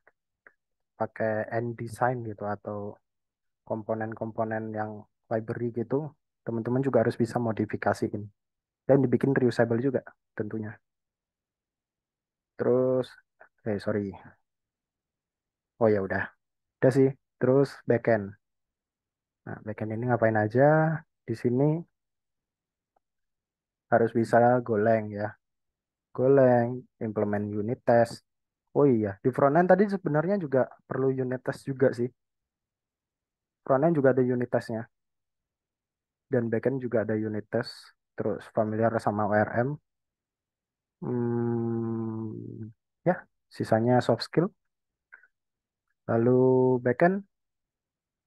Speaker 3: Pakai design gitu atau komponen-komponen yang library gitu. Teman-teman juga harus bisa modifikasiin dan dibikin reusable juga tentunya. Terus sorry. Oh ya udah sih. Terus backend. Nah, backend ini ngapain aja? Di sini harus bisa Golang ya. Golang, implement unit test. Oh iya, di frontend tadi sebenarnya juga perlu unit test juga sih. Frontend juga ada unit testnya. Dan backend juga ada unit test. Terus familiar sama ORM. Ya, sisanya soft skill. Lalu backend,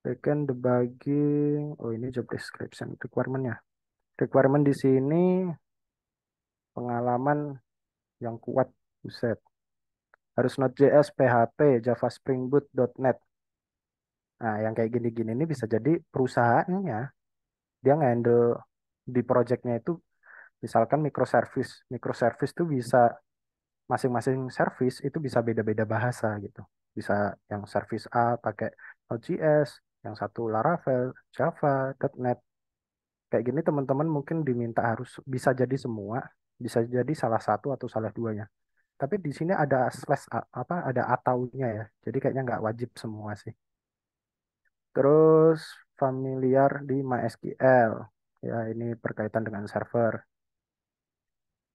Speaker 3: backend debugging. Oh ini job description requirement-nya. Requirement di sini pengalaman yang kuat. Buset. Harus Node.js, PHP, Java Spring Boot, .NET. Nah, yang kayak gini-gini ini bisa jadi perusahaannya dia nge-handle di projectnya itu misalkan microservice. Microservice itu bisa masing-masing service itu bisa beda-beda bahasa gitu. Bisa yang service A pakai Node.js, yang satu Laravel, Java, .NET. Kayak gini teman-teman mungkin diminta harus bisa jadi semua, bisa jadi salah satu atau salah duanya. Tapi di sini ada slash apa ada ataunya ya. Jadi kayaknya nggak wajib semua sih. Terus familiar di MySQL. Ya, ini berkaitan dengan server.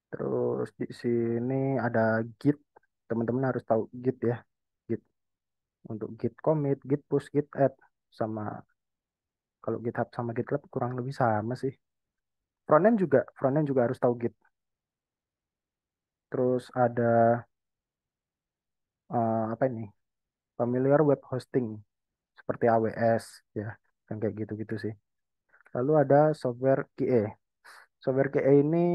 Speaker 3: Terus di sini ada Git. Teman-teman harus tahu Git ya. Git untuk Git commit, Git push, Git add sama kalau GitHub sama GitLab kurang lebih sama sih. Frontend juga harus tahu Git. Terus ada apa ini? Familiar web hosting seperti AWS ya, yang kayak gitu-gitu sih. Lalu ada software QA. Software QA ini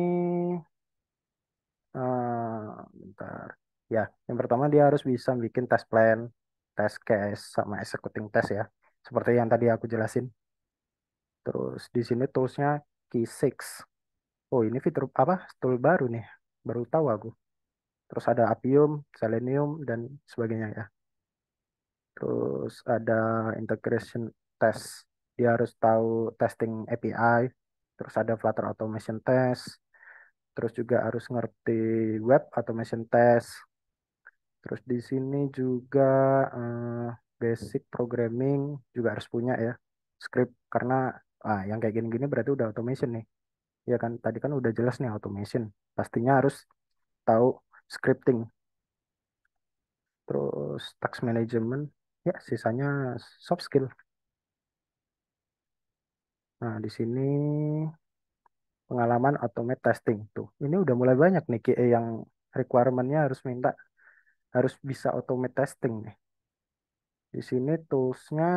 Speaker 3: bentar. Ya, yang pertama dia harus bisa bikin test plan, test case, sama executing test ya. Seperti yang tadi aku jelasin. Terus di sini toolsnya Key6. Oh, ini fitur apa? Tool baru nih. Baru tahu aku. Terus ada Appium, Selenium, dan sebagainya ya. Terus ada integration test. Dia harus tahu testing API. Terus ada Flutter automation test. Terus juga harus ngerti web automation test. Terus di sini juga basic programming juga harus punya ya. Script karena yang kayak gini-gini berarti udah automation nih. Ya kan tadi kan udah jelas nih automation. Pastinya harus tahu scripting. Terus task management ya sisanya soft skill. Nah, di sini pengalaman automate testing tuh. Ini udah mulai banyak nih QA yang requirement-nya harus minta harus bisa automate testing nih. Di sini toolsnya,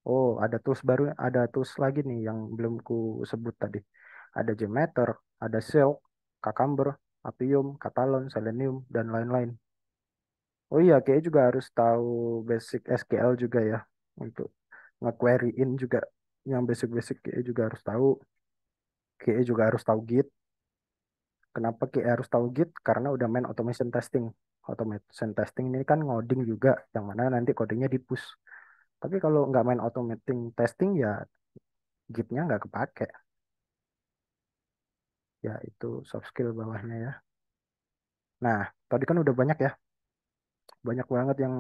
Speaker 3: oh ada tools baru, ada tools lagi nih yang belum ku sebut tadi. Ada JMeter, ada Silk, Cucumber, Appium, Catalan, Selenium, dan lain-lain. Oh iya, kayaknya juga harus tahu basic SQL juga ya untuk nge-query-in juga. Yang basic-basic kayaknya juga harus tahu. Kayaknya juga harus tahu Git. Kenapa kayaknya harus tahu Git? Karena udah main automation testing. Automation testing ini kan ngoding juga, yang mana nanti codingnya di push. Tapi kalau nggak main automating testing ya Git-nya nggak kepake. Ya itu soft skill bawahnya ya. Nah, tadi kan udah banyak ya. Banyak banget yang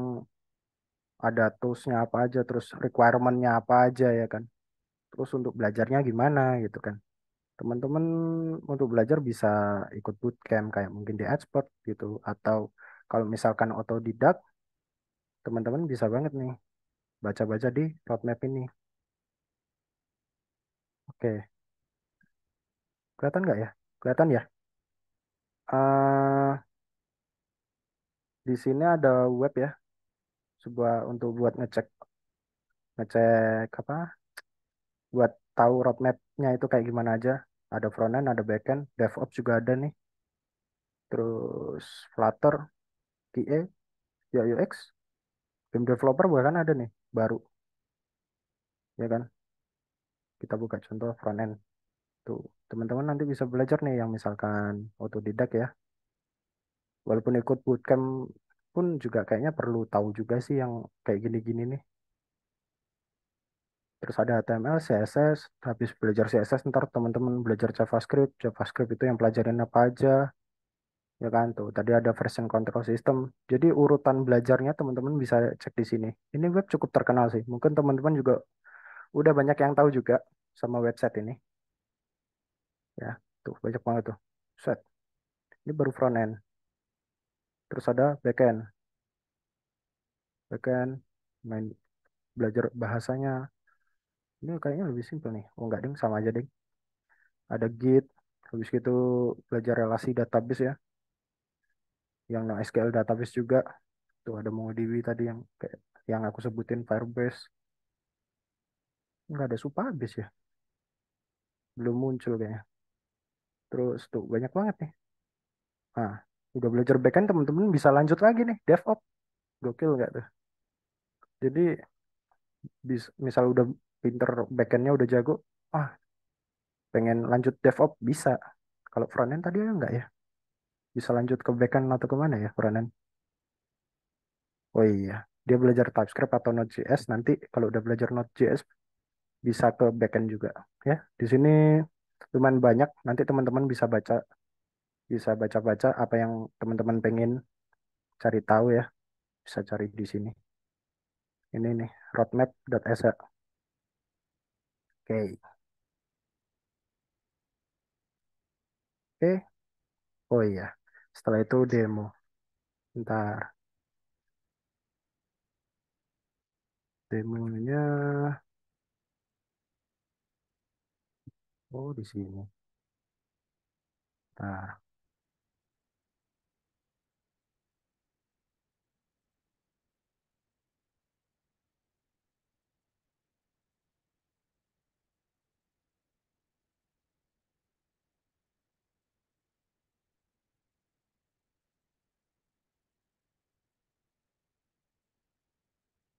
Speaker 3: ada tools-nya apa aja, terus requirement-nya apa aja ya kan. Terus untuk belajarnya gimana gitu kan. Teman-teman untuk belajar bisa ikut bootcamp kayak mungkin di Expert gitu. Atau kalau misalkan otodidak, teman-teman bisa banget nih baca-baca di roadmap ini. Oke, kelihatan nggak ya? Kelihatan ya? eh di sini ada web ya, sebuah untuk buat ngecek ngecek apa? Buat tahu roadmap-nya itu kayak gimana aja. Ada front end, ada back end, DevOps juga ada nih. Terus Flutter, QA, UI UX, game developer bahkan ada nih baru, ya kan? Kita buka contoh front end. Tuh, teman-teman nanti bisa belajar nih yang misalkan otodidak ya. Walaupun ikut bootcamp pun juga kayaknya perlu tahu juga sih yang kayak gini-gini nih. Terus ada HTML, CSS, habis belajar CSS ntar teman-teman belajar JavaScript. JavaScript itu yang pelajarin apa aja, ya kan tuh. Tadi ada version control system. Jadi urutan belajarnya teman-teman bisa cek di sini. Ini web cukup terkenal sih. Mungkin teman-teman juga udah banyak yang tahu juga sama website ini. Ya, tuh banyak banget tuh. Set. Ini baru front end. Terus ada back end. Back end main belajar bahasanya. Ini kayaknya lebih simpel nih. Oh enggak ding, sama aja ding. Ada Git. Habis gitu belajar relasi database ya. Yang NoSQL database juga. Tuh ada MongoDB tadi yang kayak yang aku sebutin Firebase. Nggak ada Supabase ya. Belum muncul kayaknya. Terus tuh banyak banget nih. Nah, udah belajar backend teman-teman bisa lanjut lagi nih DevOps. Gokil nggak tuh? Jadi misal udah pinter backendnya udah jago, ah pengen lanjut DevOps bisa. Kalau frontend tadi ya nggak ya? Bisa lanjut ke backend atau kemana ya frontend? Oh iya, dia belajar TypeScript atau Node.js. Nanti kalau udah belajar Node.js bisa ke backend juga. Ya, di sini lumayan banyak. Nanti teman-teman bisa baca-baca apa yang teman-teman pengen cari tahu ya. Bisa cari di sini. Ini nih, roadmap.exe. Oke, oke. Oh iya, setelah itu demo. Ntar demonya, oh di sini. Ntar,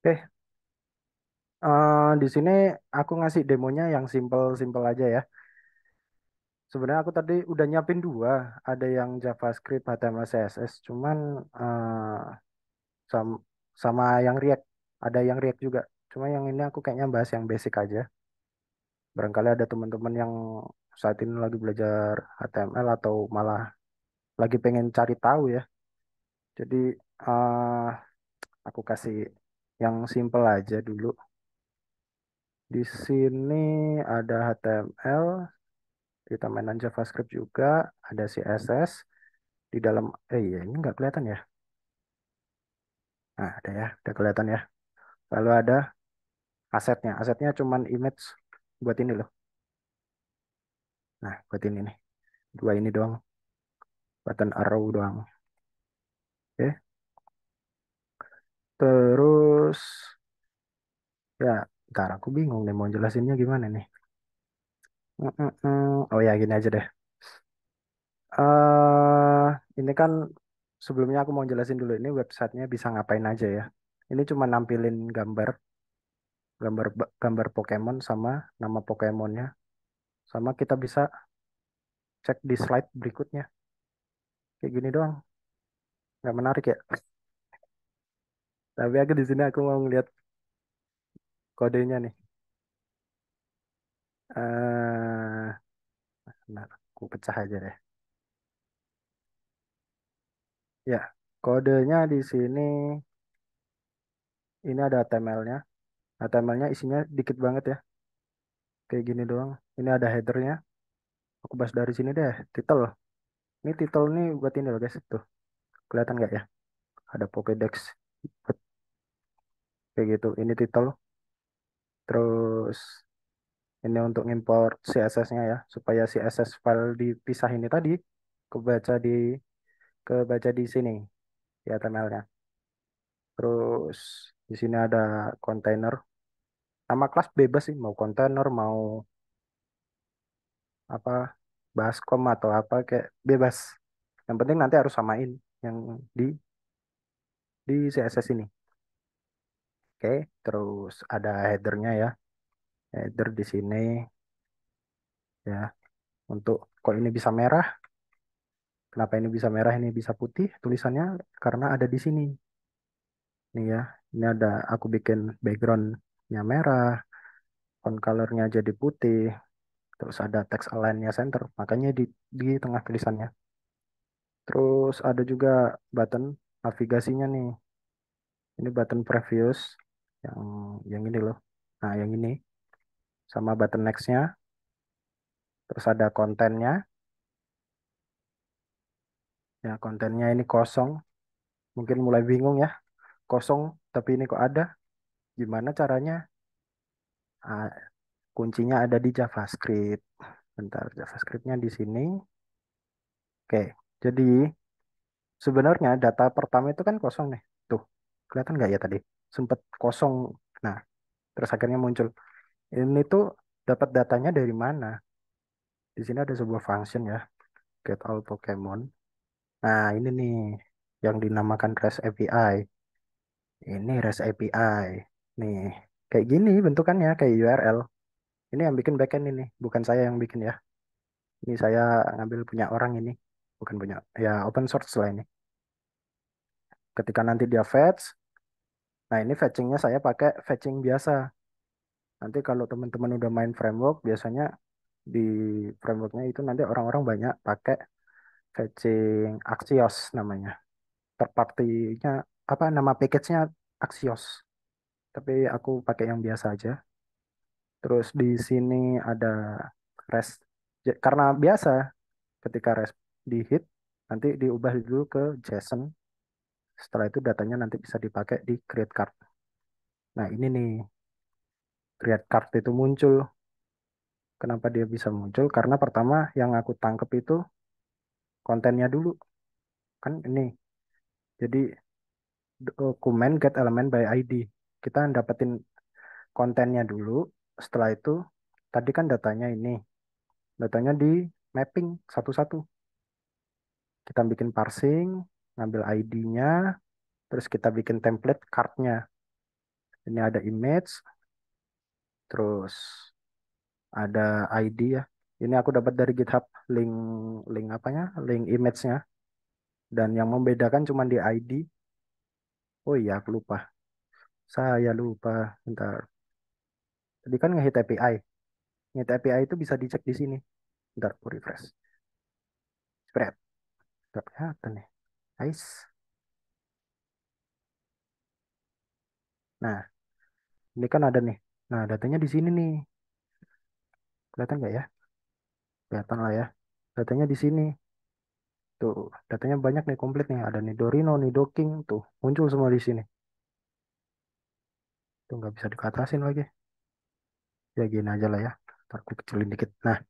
Speaker 3: oke. Di sini aku ngasih demonya yang simple-simple aja ya. Sebenarnya aku tadi udah nyiapin dua, ada yang JavaScript, HTML, CSS, cuman sam- sama yang React, ada yang React juga. Cuma yang ini aku kayaknya bahas yang basic aja. Barangkali ada teman-teman yang saat ini lagi belajar HTML atau malah lagi pengen cari tahu ya. Jadi eh, aku kasih yang simple aja dulu. Di sini ada HTML, kita mainan JavaScript juga, ada CSS di dalam. Iya ini nggak kelihatan ya. Nah, ada ya, udah kelihatan ya. Lalu ada asetnya. Asetnya cuman image buat ini loh. Nah, buat ini nih. Dua ini doang. Button arrow doang. Oke. Terus ya, ntar aku bingung nih mau jelasinnya gimana nih. Oh ya, gini aja deh. eh ini kan sebelumnya aku mau jelasin dulu ini websitenya bisa ngapain aja ya. Ini cuma nampilin gambar Pokemon sama nama Pokemonnya. Sama kita bisa cek di slide berikutnya. Kayak gini doang. Nggak menarik ya. Tapi aku di sini aku mau ngeliat kodenya nih. Eh, Bentar, aku pecah aja deh. Ya, kodenya di sini ini ada HTML-nya. HTML-nya isinya dikit banget ya, kayak gini doang. Ini ada headernya. Aku bahas dari sini deh. Title. Ini title nih buat ini loh guys. Tuh, kelihatan nggak ya? Ada Pokédex kayak gitu. Ini title. Terus ini untuk import CSS-nya ya, supaya CSS file dipisah ini tadi kebaca di kebaca di sini di HTML-nya. Terus di sini ada container. Nama kelas bebas sih, mau container, mau apa, baskom atau apa kayak bebas. Yang penting nanti harus samain yang di CSS ini. Oke, terus ada headernya ya. Header di sini ya. Untuk kok ini bisa merah? Kenapa ini bisa merah, ini bisa putih tulisannya? Karena ada di sini. Nih ya. Ini ada aku bikin backgroundnya merah, font colornya jadi putih, terus ada text align-nya center, makanya di tengah tulisannya. Terus ada juga button navigasinya nih. Ini button previous yang ini loh. Nah, yang ini sama button next-nya. Terus ada kontennya. Ya, kontennya ini kosong. Mungkin mulai bingung ya. Kosong, tapi ini kok ada. Gimana caranya? Ah, kuncinya ada di JavaScript. Bentar, JavaScript-nya di sini. Oke, jadi sebenarnya data pertama itu kan kosong nih. Tuh, kelihatan nggak ya tadi? Sempet kosong. Nah, terus akhirnya muncul. Ini tuh dapat datanya dari mana? Di sini ada sebuah function ya, get all Pokemon. Nah, ini nih yang dinamakan REST API. Ini REST API. Nih, kayak gini bentukannya, kayak URL. Ini yang bikin backend ini, bukan saya yang bikin ya. Ini saya ngambil punya orang ini, bukan punya, ya open source lah ini. Ketika nanti dia fetch, nah ini fetchingnya saya pakai fetching biasa. Nanti kalau teman-teman udah main framework, biasanya di frameworknya itu nanti orang-orang banyak pakai fetching Axios namanya. Third party-nya, apa nama package-nya Axios. Tapi aku pakai yang biasa aja. Terus di sini ada REST. Karena biasa ketika REST di hit, nanti diubah dulu ke JSON. Setelah itu datanya nanti bisa dipakai di create card. Nah ini nih, create card itu muncul. Kenapa dia bisa muncul? Karena pertama yang aku tangkep itu kontennya dulu. Kan ini. Jadi dokumen get element by ID. Kita dapetin kontennya dulu. Setelah itu, tadi kan datanya ini. Datanya di mapping satu-satu. Kita bikin parsing, ngambil ID-nya, terus kita bikin template card-nya. Ini ada image, terus ada ID ya. Ini aku dapat dari GitHub link link apanya? Link image-nya. Dan yang membedakan cuma di ID. Oh iya, aku lupa. Saya lupa. Bentar. Tadi kan nge-hit API. Nge-hit API itu bisa dicek di sini. Bentar, aku refresh. Spread. Gak kelihatan nih. Nice. Nah, ini kan ada nih. Nah, datanya di sini nih. Kelihatan nggak ya? Kelihatan lah ya. Datanya di sini. Tuh, datanya banyak nih, komplit nih. Ada nih Dorino, nih Docking. Tuh, muncul semua di sini. Tuh, nggak bisa dikatasin lagi. Ya, gini aja lah ya. Ntar aku kecilin dikit. Nah,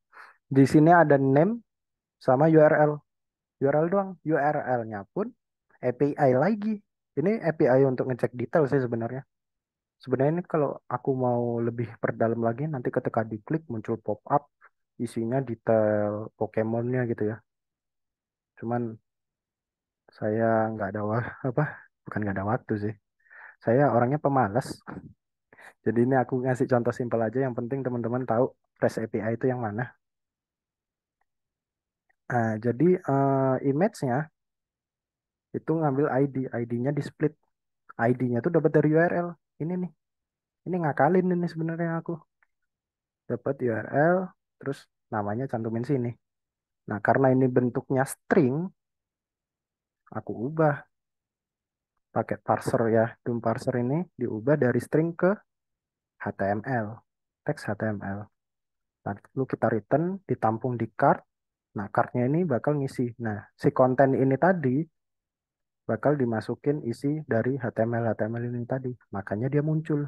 Speaker 3: di sini ada name sama URL. URL doang. URL-nya pun API lagi. Ini API untuk ngecek detail sih sebenarnya. Sebenarnya ini kalau aku mau lebih perdalam lagi, nanti ketika diklik muncul pop-up isinya detail Pokemonnya gitu ya. Cuman saya nggak ada apa, bukan nggak ada waktu sih. Saya orangnya pemalas. Jadi ini aku ngasih contoh simpel aja. Yang penting teman-teman tahu REST API itu yang mana. Nah, jadi image-nya itu ngambil ID, ID-nya di split. ID-nya itu dapat dari URL. Ini nih. Ini ngakalin ini sebenarnya aku. Dapat URL, terus namanya cantumin sini. Nah, karena ini bentuknya string, aku ubah pakai parser ya. Doom parser ini diubah dari string ke HTML, teks HTML. Lalu kita return, ditampung di card. Nah, cardnya ini bakal ngisi. Nah, si konten ini tadi bakal dimasukin isi dari HTML ini tadi. Makanya dia muncul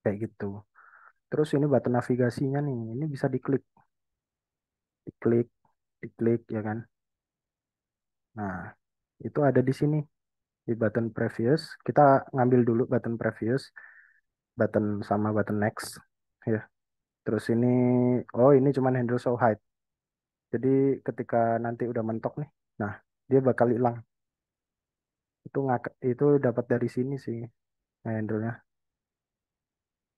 Speaker 3: kayak gitu. Terus ini button navigasinya nih, ini bisa diklik, diklik, diklik ya kan. Nah, itu ada di sini di button previous. Kita ngambil dulu button previous, button sama button next ya. Terus ini, oh ini cuman handle show height. Jadi ketika nanti udah mentok nih, nah dia bakal hilang. Itu dapat dari sini sih handle-nya.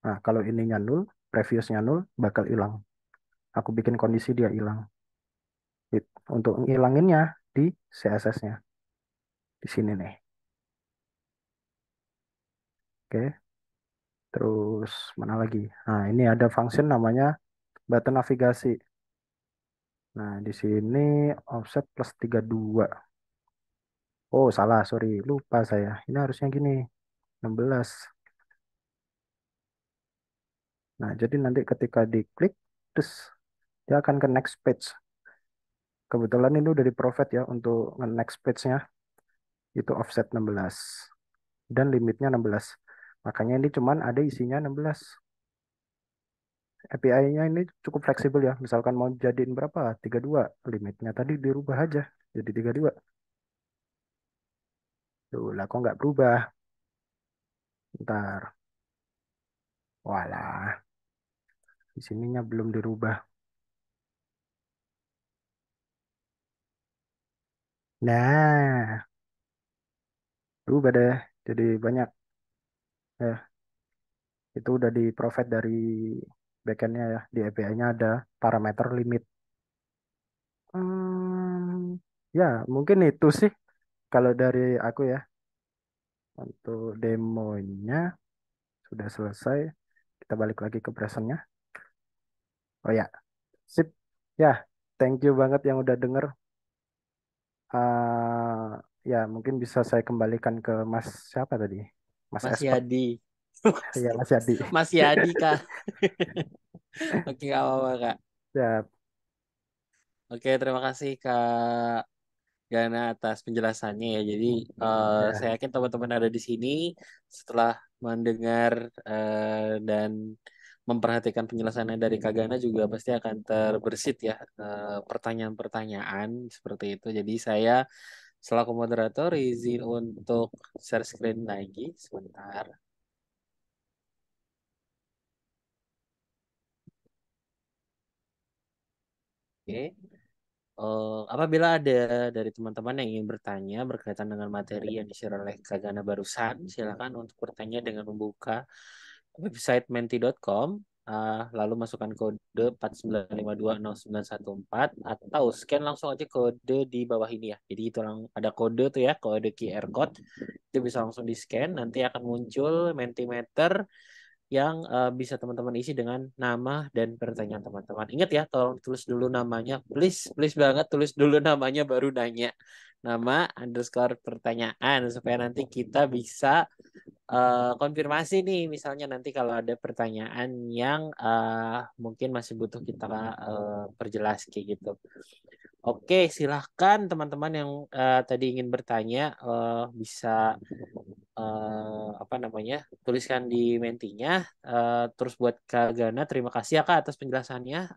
Speaker 3: Nah kalau ininya nol, previousnya nol, bakal hilang. Aku bikin kondisi dia hilang. Untuk ngilanginnya di CSS-nya di sini nih. Oke, terus mana lagi? Nah ini ada function namanya button navigasi. Nah di sini offset plus 32. Oh salah, sorry, lupa saya. Ini harusnya gini, 16. Nah, jadi nanti ketika diklik, terus dia akan ke next page. Kebetulan ini udah di-provide ya untuk next page-nya itu offset 16 dan limitnya 16. Makanya ini cuman ada isinya 16. API-nya ini cukup fleksibel ya. Misalkan mau jadiin berapa? 32. Limitnya tadi dirubah aja jadi 32. Tuh, lah kok nggak berubah? Ntar. Walah, di sininya belum dirubah. Nah, berubah deh. Jadi banyak. Ya, itu udah di-provide dari backend-nya ya. Di API-nya ada parameter limit. Ya, mungkin itu sih kalau dari aku ya. Untuk demonya sudah selesai. Kita balik lagi ke presentnya. Oh ya, sip. Ya, thank you banget yang udah denger. Ya, mungkin bisa saya kembalikan ke Mas siapa tadi? Mas
Speaker 2: Mas
Speaker 3: Espert.
Speaker 2: Yadi.
Speaker 3: Ya, Mas Yadi.
Speaker 2: Mas Yadi, Kak. Oke, gak apa-apa, Kak.
Speaker 3: Ya,
Speaker 2: Oke, terima kasih, Kak Gana, atas penjelasannya ya. Jadi, saya
Speaker 3: ya.
Speaker 2: yakin teman-teman ada di sini setelah mendengar dan memperhatikan penjelasannya dari Kak Gana juga pasti akan terbersit ya pertanyaan-pertanyaan seperti itu. Jadi saya selaku moderator izin untuk share screen lagi sebentar. Oke. Apabila ada dari teman-teman yang ingin bertanya berkaitan dengan materi yang di-share oleh Kagana barusan, silakan untuk bertanya dengan membuka website menti.com, lalu masukkan kode 495209114 atau scan langsung aja kode di bawah ini ya. Jadi itu ada kode tuh ya, kode QR code. Itu bisa langsung di-scan, nanti akan muncul Mentimeter yang bisa teman-teman isi dengan nama dan pertanyaan teman-teman. Ingat ya, tolong tulis dulu namanya. Please, please banget tulis dulu namanya baru nanya. Nama underscore pertanyaan supaya nanti kita bisa konfirmasi nih. Misalnya nanti kalau ada pertanyaan yang mungkin masih butuh kita perjelas kayak gitu. Oke, silahkan teman-teman yang tadi ingin bertanya bisa apa namanya tuliskan di mentinya. Terus buat Kak Gana, terima kasih ya Kak atas penjelasannya.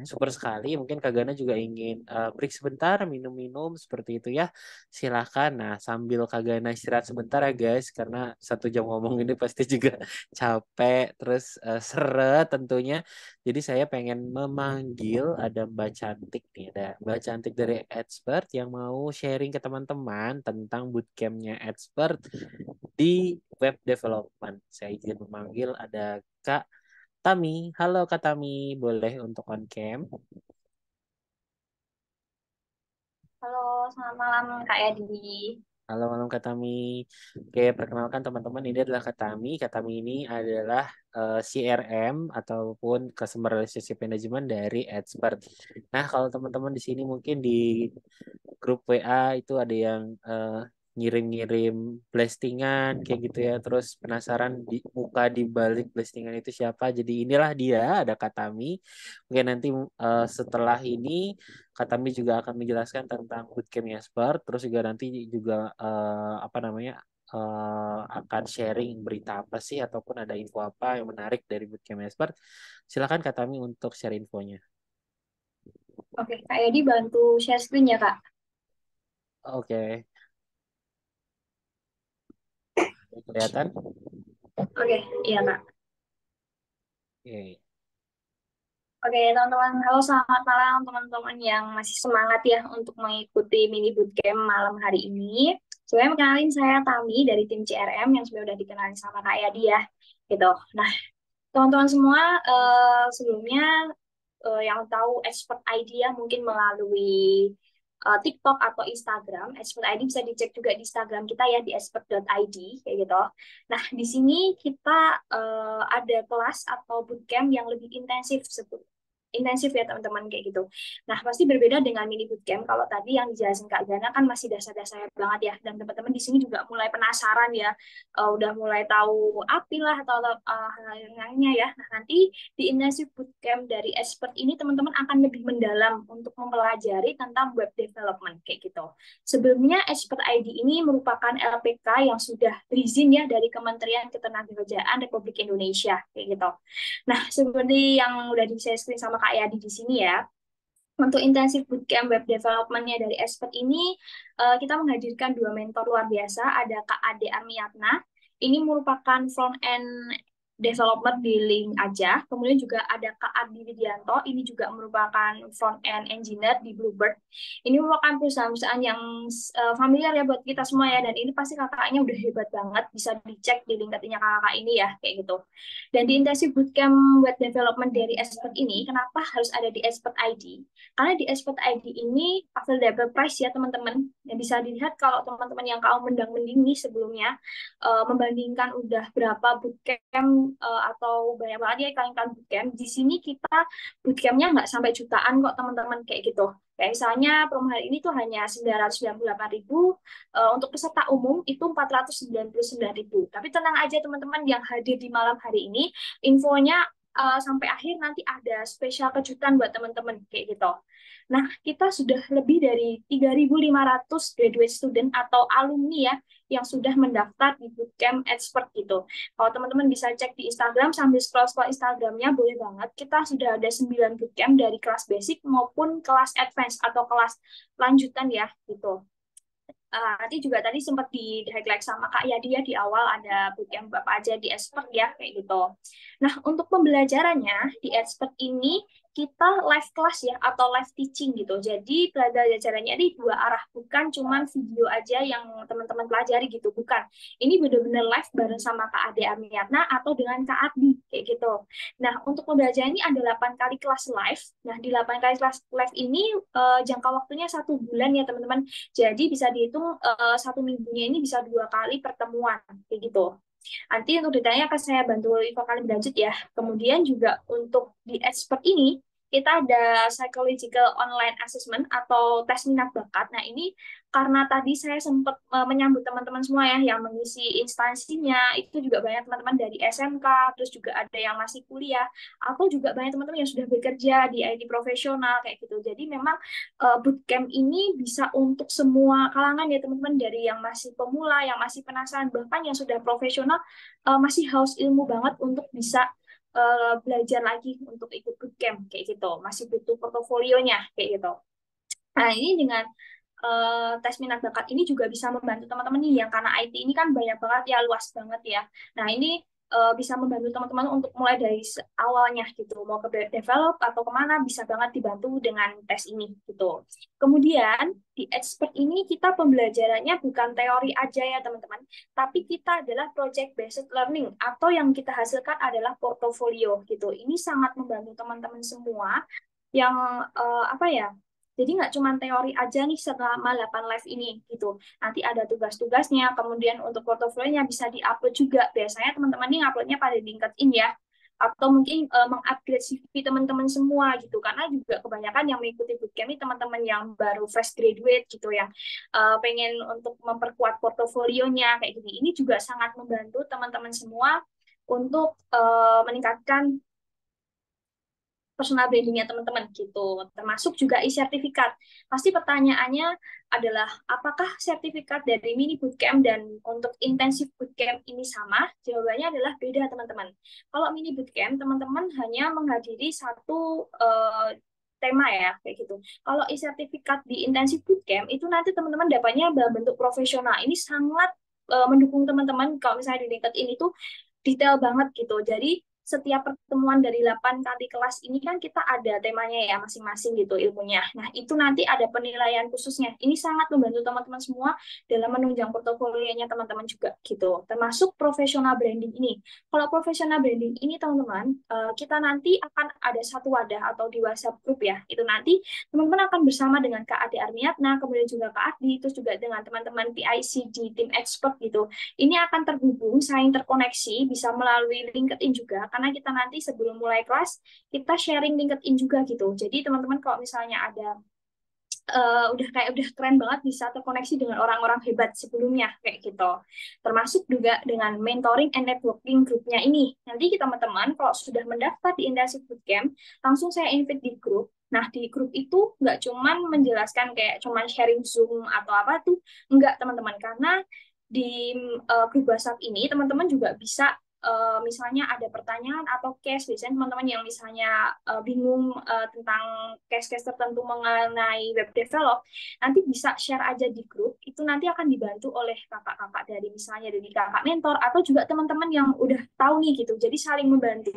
Speaker 2: Super sekali. Mungkin Kak Gana juga ingin break sebentar, minum-minum seperti itu ya. Silahkan. Nah, sambil Kak Gana istirahat sebentar ya guys, karena 1 jam ngomong ini pasti juga capek, terus seret tentunya. Jadi saya pengen memanggil ada Mbak Cantik nih, ada Mbak Cantik dari Expert yang mau sharing ke teman-teman tentang bootcampnya Expert di web development. Saya izin memanggil ada Kak Tami. Halo Kak Tami, boleh untuk on cam?
Speaker 4: Halo, selamat malam Kak Yadi.
Speaker 2: Halo malam Katami. Oke, perkenalkan teman-teman, ini adalah Katami. Katami ini adalah CRM ataupun Customer Relationship Management dari Expert. Nah, kalau teman-teman di sini mungkin di grup WA itu ada yang ngirim-ngirim blastingan kayak gitu ya. Terus penasaran di muka di balik blastingan itu siapa. Jadi inilah dia, ada Katami. Oke, nanti setelah ini Katami juga akan menjelaskan tentang bootcamp Esper, terus juga nanti juga apa namanya akan sharing berita apa sih ataupun ada info apa yang menarik dari bootcamp Esper. Silakan Katami untuk share infonya.
Speaker 4: Oke, Kak Yadi bantu share screen ya, Kak.
Speaker 2: Oke, kelihatan?
Speaker 4: Oke, iya, Kak.
Speaker 2: Oke.
Speaker 4: Oke, teman-teman. Halo, selamat malam teman-teman yang masih semangat ya untuk mengikuti mini bootcamp malam hari ini. Sebenarnya kenalin saya Tami dari tim CRM yang sudah dikenalin sama Kak Yadi ya. Gitu. Nah, teman-teman semua, sebelumnya yang tahu Expert ID ya mungkin melalui TikTok atau Instagram. Expert ID bisa dicek juga di Instagram kita ya di expert.id kayak gitu. Nah, di sini kita ada kelas atau bootcamp yang lebih intensif intensif ya teman-teman kayak gitu. Nah, pasti berbeda dengan mini bootcamp. Kalau tadi yang dijelasin Kak Gana kan masih dasar-dasar banget ya. Dan teman-teman di sini juga mulai penasaran ya. Udah mulai tahu API lah atau hal yang lainnya ya. Nah, nanti di intensive bootcamp dari expert ini teman-teman akan lebih mendalam untuk mempelajari tentang web development kayak gitu. Sebelumnya expert ID ini merupakan LPK yang sudah berizin ya dari Kementerian Ketenagakerjaan Republik Indonesia kayak gitu. Nah, seperti yang udah di-share screen sama Kak Yadi di sini ya, untuk intensif bootcamp web development-nya dari expert ini, kita menghadirkan dua mentor luar biasa, ada Kak Ade Armiatna, ini merupakan front-end developer di Link aja, kemudian juga ada Kak Ardi Widianto, ini juga merupakan front-end engineer di Bluebird. Ini merupakan perusahaan-perusahaan yang familiar ya buat kita semua ya, dan ini pasti kakaknya udah hebat banget, bisa dicek di LinkedIn-nya kakak ini ya, kayak gitu. Dan di intensif bootcamp web development dari expert ini, kenapa harus ada di expert ID? Karena di expert ID ini available price ya teman-teman. Yang bisa dilihat kalau teman-teman yang kau mendang-mending nih sebelumnya membandingkan udah berapa bootcamp atau banyak banget ya iklan-iklan bootcamp. Di sini kita bootcampnya nggak sampai jutaan kok teman-teman kayak gitu. Kayak misalnya promo hari ini tuh hanya 998.000, untuk peserta umum itu 499.000. Tapi tenang aja teman-teman yang hadir di malam hari ini, infonya sampai akhir nanti ada spesial kejutan buat teman-teman kayak gitu. Nah, kita sudah lebih dari 3.500 graduate student atau alumni ya yang sudah mendaftar di bootcamp expert gitu. Kalau teman-teman bisa cek di Instagram sambil scroll-scroll Instagramnya boleh banget. Kita sudah ada 9 bootcamp dari kelas basic maupun kelas advance atau kelas lanjutan ya gitu. Nanti juga tadi sempat di highlight sama Kak Yadi ya di awal ada bootcamp Bapak aja di expert ya kayak gitu. Nah, untuk pembelajarannya di expert ini kita live class ya atau live teaching gitu. Jadi pelajarannya di dua arah, bukan cuman video aja yang teman-teman pelajari gitu, bukan. Ini benar-benar live bareng sama Kak Ade Armiatna atau dengan Kak Adi kayak gitu. Nah, untuk pembelajaran ini ada 8 kali kelas live. Nah, di 8 kali kelas live ini jangka waktunya 1 bulan ya teman-teman. Jadi bisa dihitung satu minggunya ini bisa 2 kali pertemuan kayak gitu. Nanti untuk detailnya akan saya bantu info kali berlanjut ya. Kemudian juga untuk di expert ini kita ada psychological online assessment atau tes minat bakat. Nah, ini karena tadi saya sempat menyambut teman-teman semua ya yang mengisi instansinya, itu juga banyak teman-teman dari SMK, terus juga ada yang masih kuliah, atau juga banyak teman-teman yang sudah bekerja di IT profesional kayak gitu. Jadi memang bootcamp ini bisa untuk semua kalangan ya teman-teman, dari yang masih pemula, yang masih penasaran, bahkan yang sudah profesional masih haus ilmu banget untuk bisa belajar lagi untuk ikut bootcamp kayak gitu. Masih butuh portofolionya kayak gitu. Nah, ini dengan tes minat bakat ini juga bisa membantu teman-teman nih yang karena IT ini kan banyak banget ya, luas banget ya. Nah, ini bisa membantu teman-teman untuk mulai dari awalnya gitu, mau ke develop atau kemana bisa banget dibantu dengan tes ini gitu. Kemudian di expert ini kita pembelajarannya bukan teori aja ya teman-teman, tapi kita adalah project based learning atau yang kita hasilkan adalah portofolio gitu. Ini sangat membantu teman-teman semua yang apa ya Jadi nggak cuma teori aja nih selama 8 live ini gitu. Nanti ada tugas-tugasnya, kemudian untuk portofolionya bisa di-upload juga. Biasanya teman-teman ini uploadnya pada LinkedIn ya. Atau mungkin mengupgrade CV teman-teman semua gitu. Karena juga kebanyakan yang mengikuti bootcamp ini teman-teman yang baru fresh graduate gitu, yang pengen untuk memperkuat portofolionya kayak gini. Ini juga sangat membantu teman-teman semua untuk meningkatkan personal brandingnya teman-teman gitu, termasuk juga e-sertifikat. Pasti pertanyaannya adalah apakah sertifikat dari mini bootcamp dan untuk intensif bootcamp ini sama? Jawabannya adalah beda teman-teman. Kalau mini bootcamp teman-teman hanya menghadiri satu tema ya kayak gitu. Kalau e-sertifikat di intensif bootcamp itu nanti teman-teman dapatnya dalam bentuk profesional. Ini sangat mendukung teman-teman kalau misalnya di LinkedIn itu detail banget gitu. Jadi setiap pertemuan dari 8 kali kelas ini kan kita ada temanya ya masing-masing gitu ilmunya. Nah, itu nanti ada penilaian khususnya. Ini sangat membantu teman-teman semua dalam menunjang portofolionya teman-teman juga gitu. Termasuk professional branding ini. Kalau professional branding ini teman-teman, kita nanti akan ada satu wadah atau di WhatsApp group ya. Itu nanti teman-teman akan bersama dengan Kak Ade Armiatna, kemudian juga Kak Adi, terus juga dengan teman-teman PIC di tim expert gitu. Ini akan terhubung, saling terkoneksi, bisa melalui LinkedIn juga, karena kita nanti sebelum mulai kelas, kita sharing LinkedIn juga gitu. Jadi teman-teman kalau misalnya ada udah keren banget bisa terkoneksi dengan orang-orang hebat sebelumnya kayak gitu. Termasuk juga dengan mentoring and networking grupnya ini. Nanti kita teman-teman kalau sudah mendaftar di Intensif Bootcamp, langsung saya invite di grup. Nah, di grup itu nggak cuman menjelaskan kayak cuman sharing Zoom atau apa tuh, enggak teman-teman, karena di grup WhatsApp ini teman-teman juga bisa misalnya ada pertanyaan atau case, biasanya teman-teman yang misalnya bingung tentang case-case tertentu mengenai web develop, nanti bisa share aja di grup, itu nanti akan dibantu oleh kakak-kakak dari misalnya dari kakak mentor atau juga teman-teman yang udah tahu nih gitu, jadi saling membantu.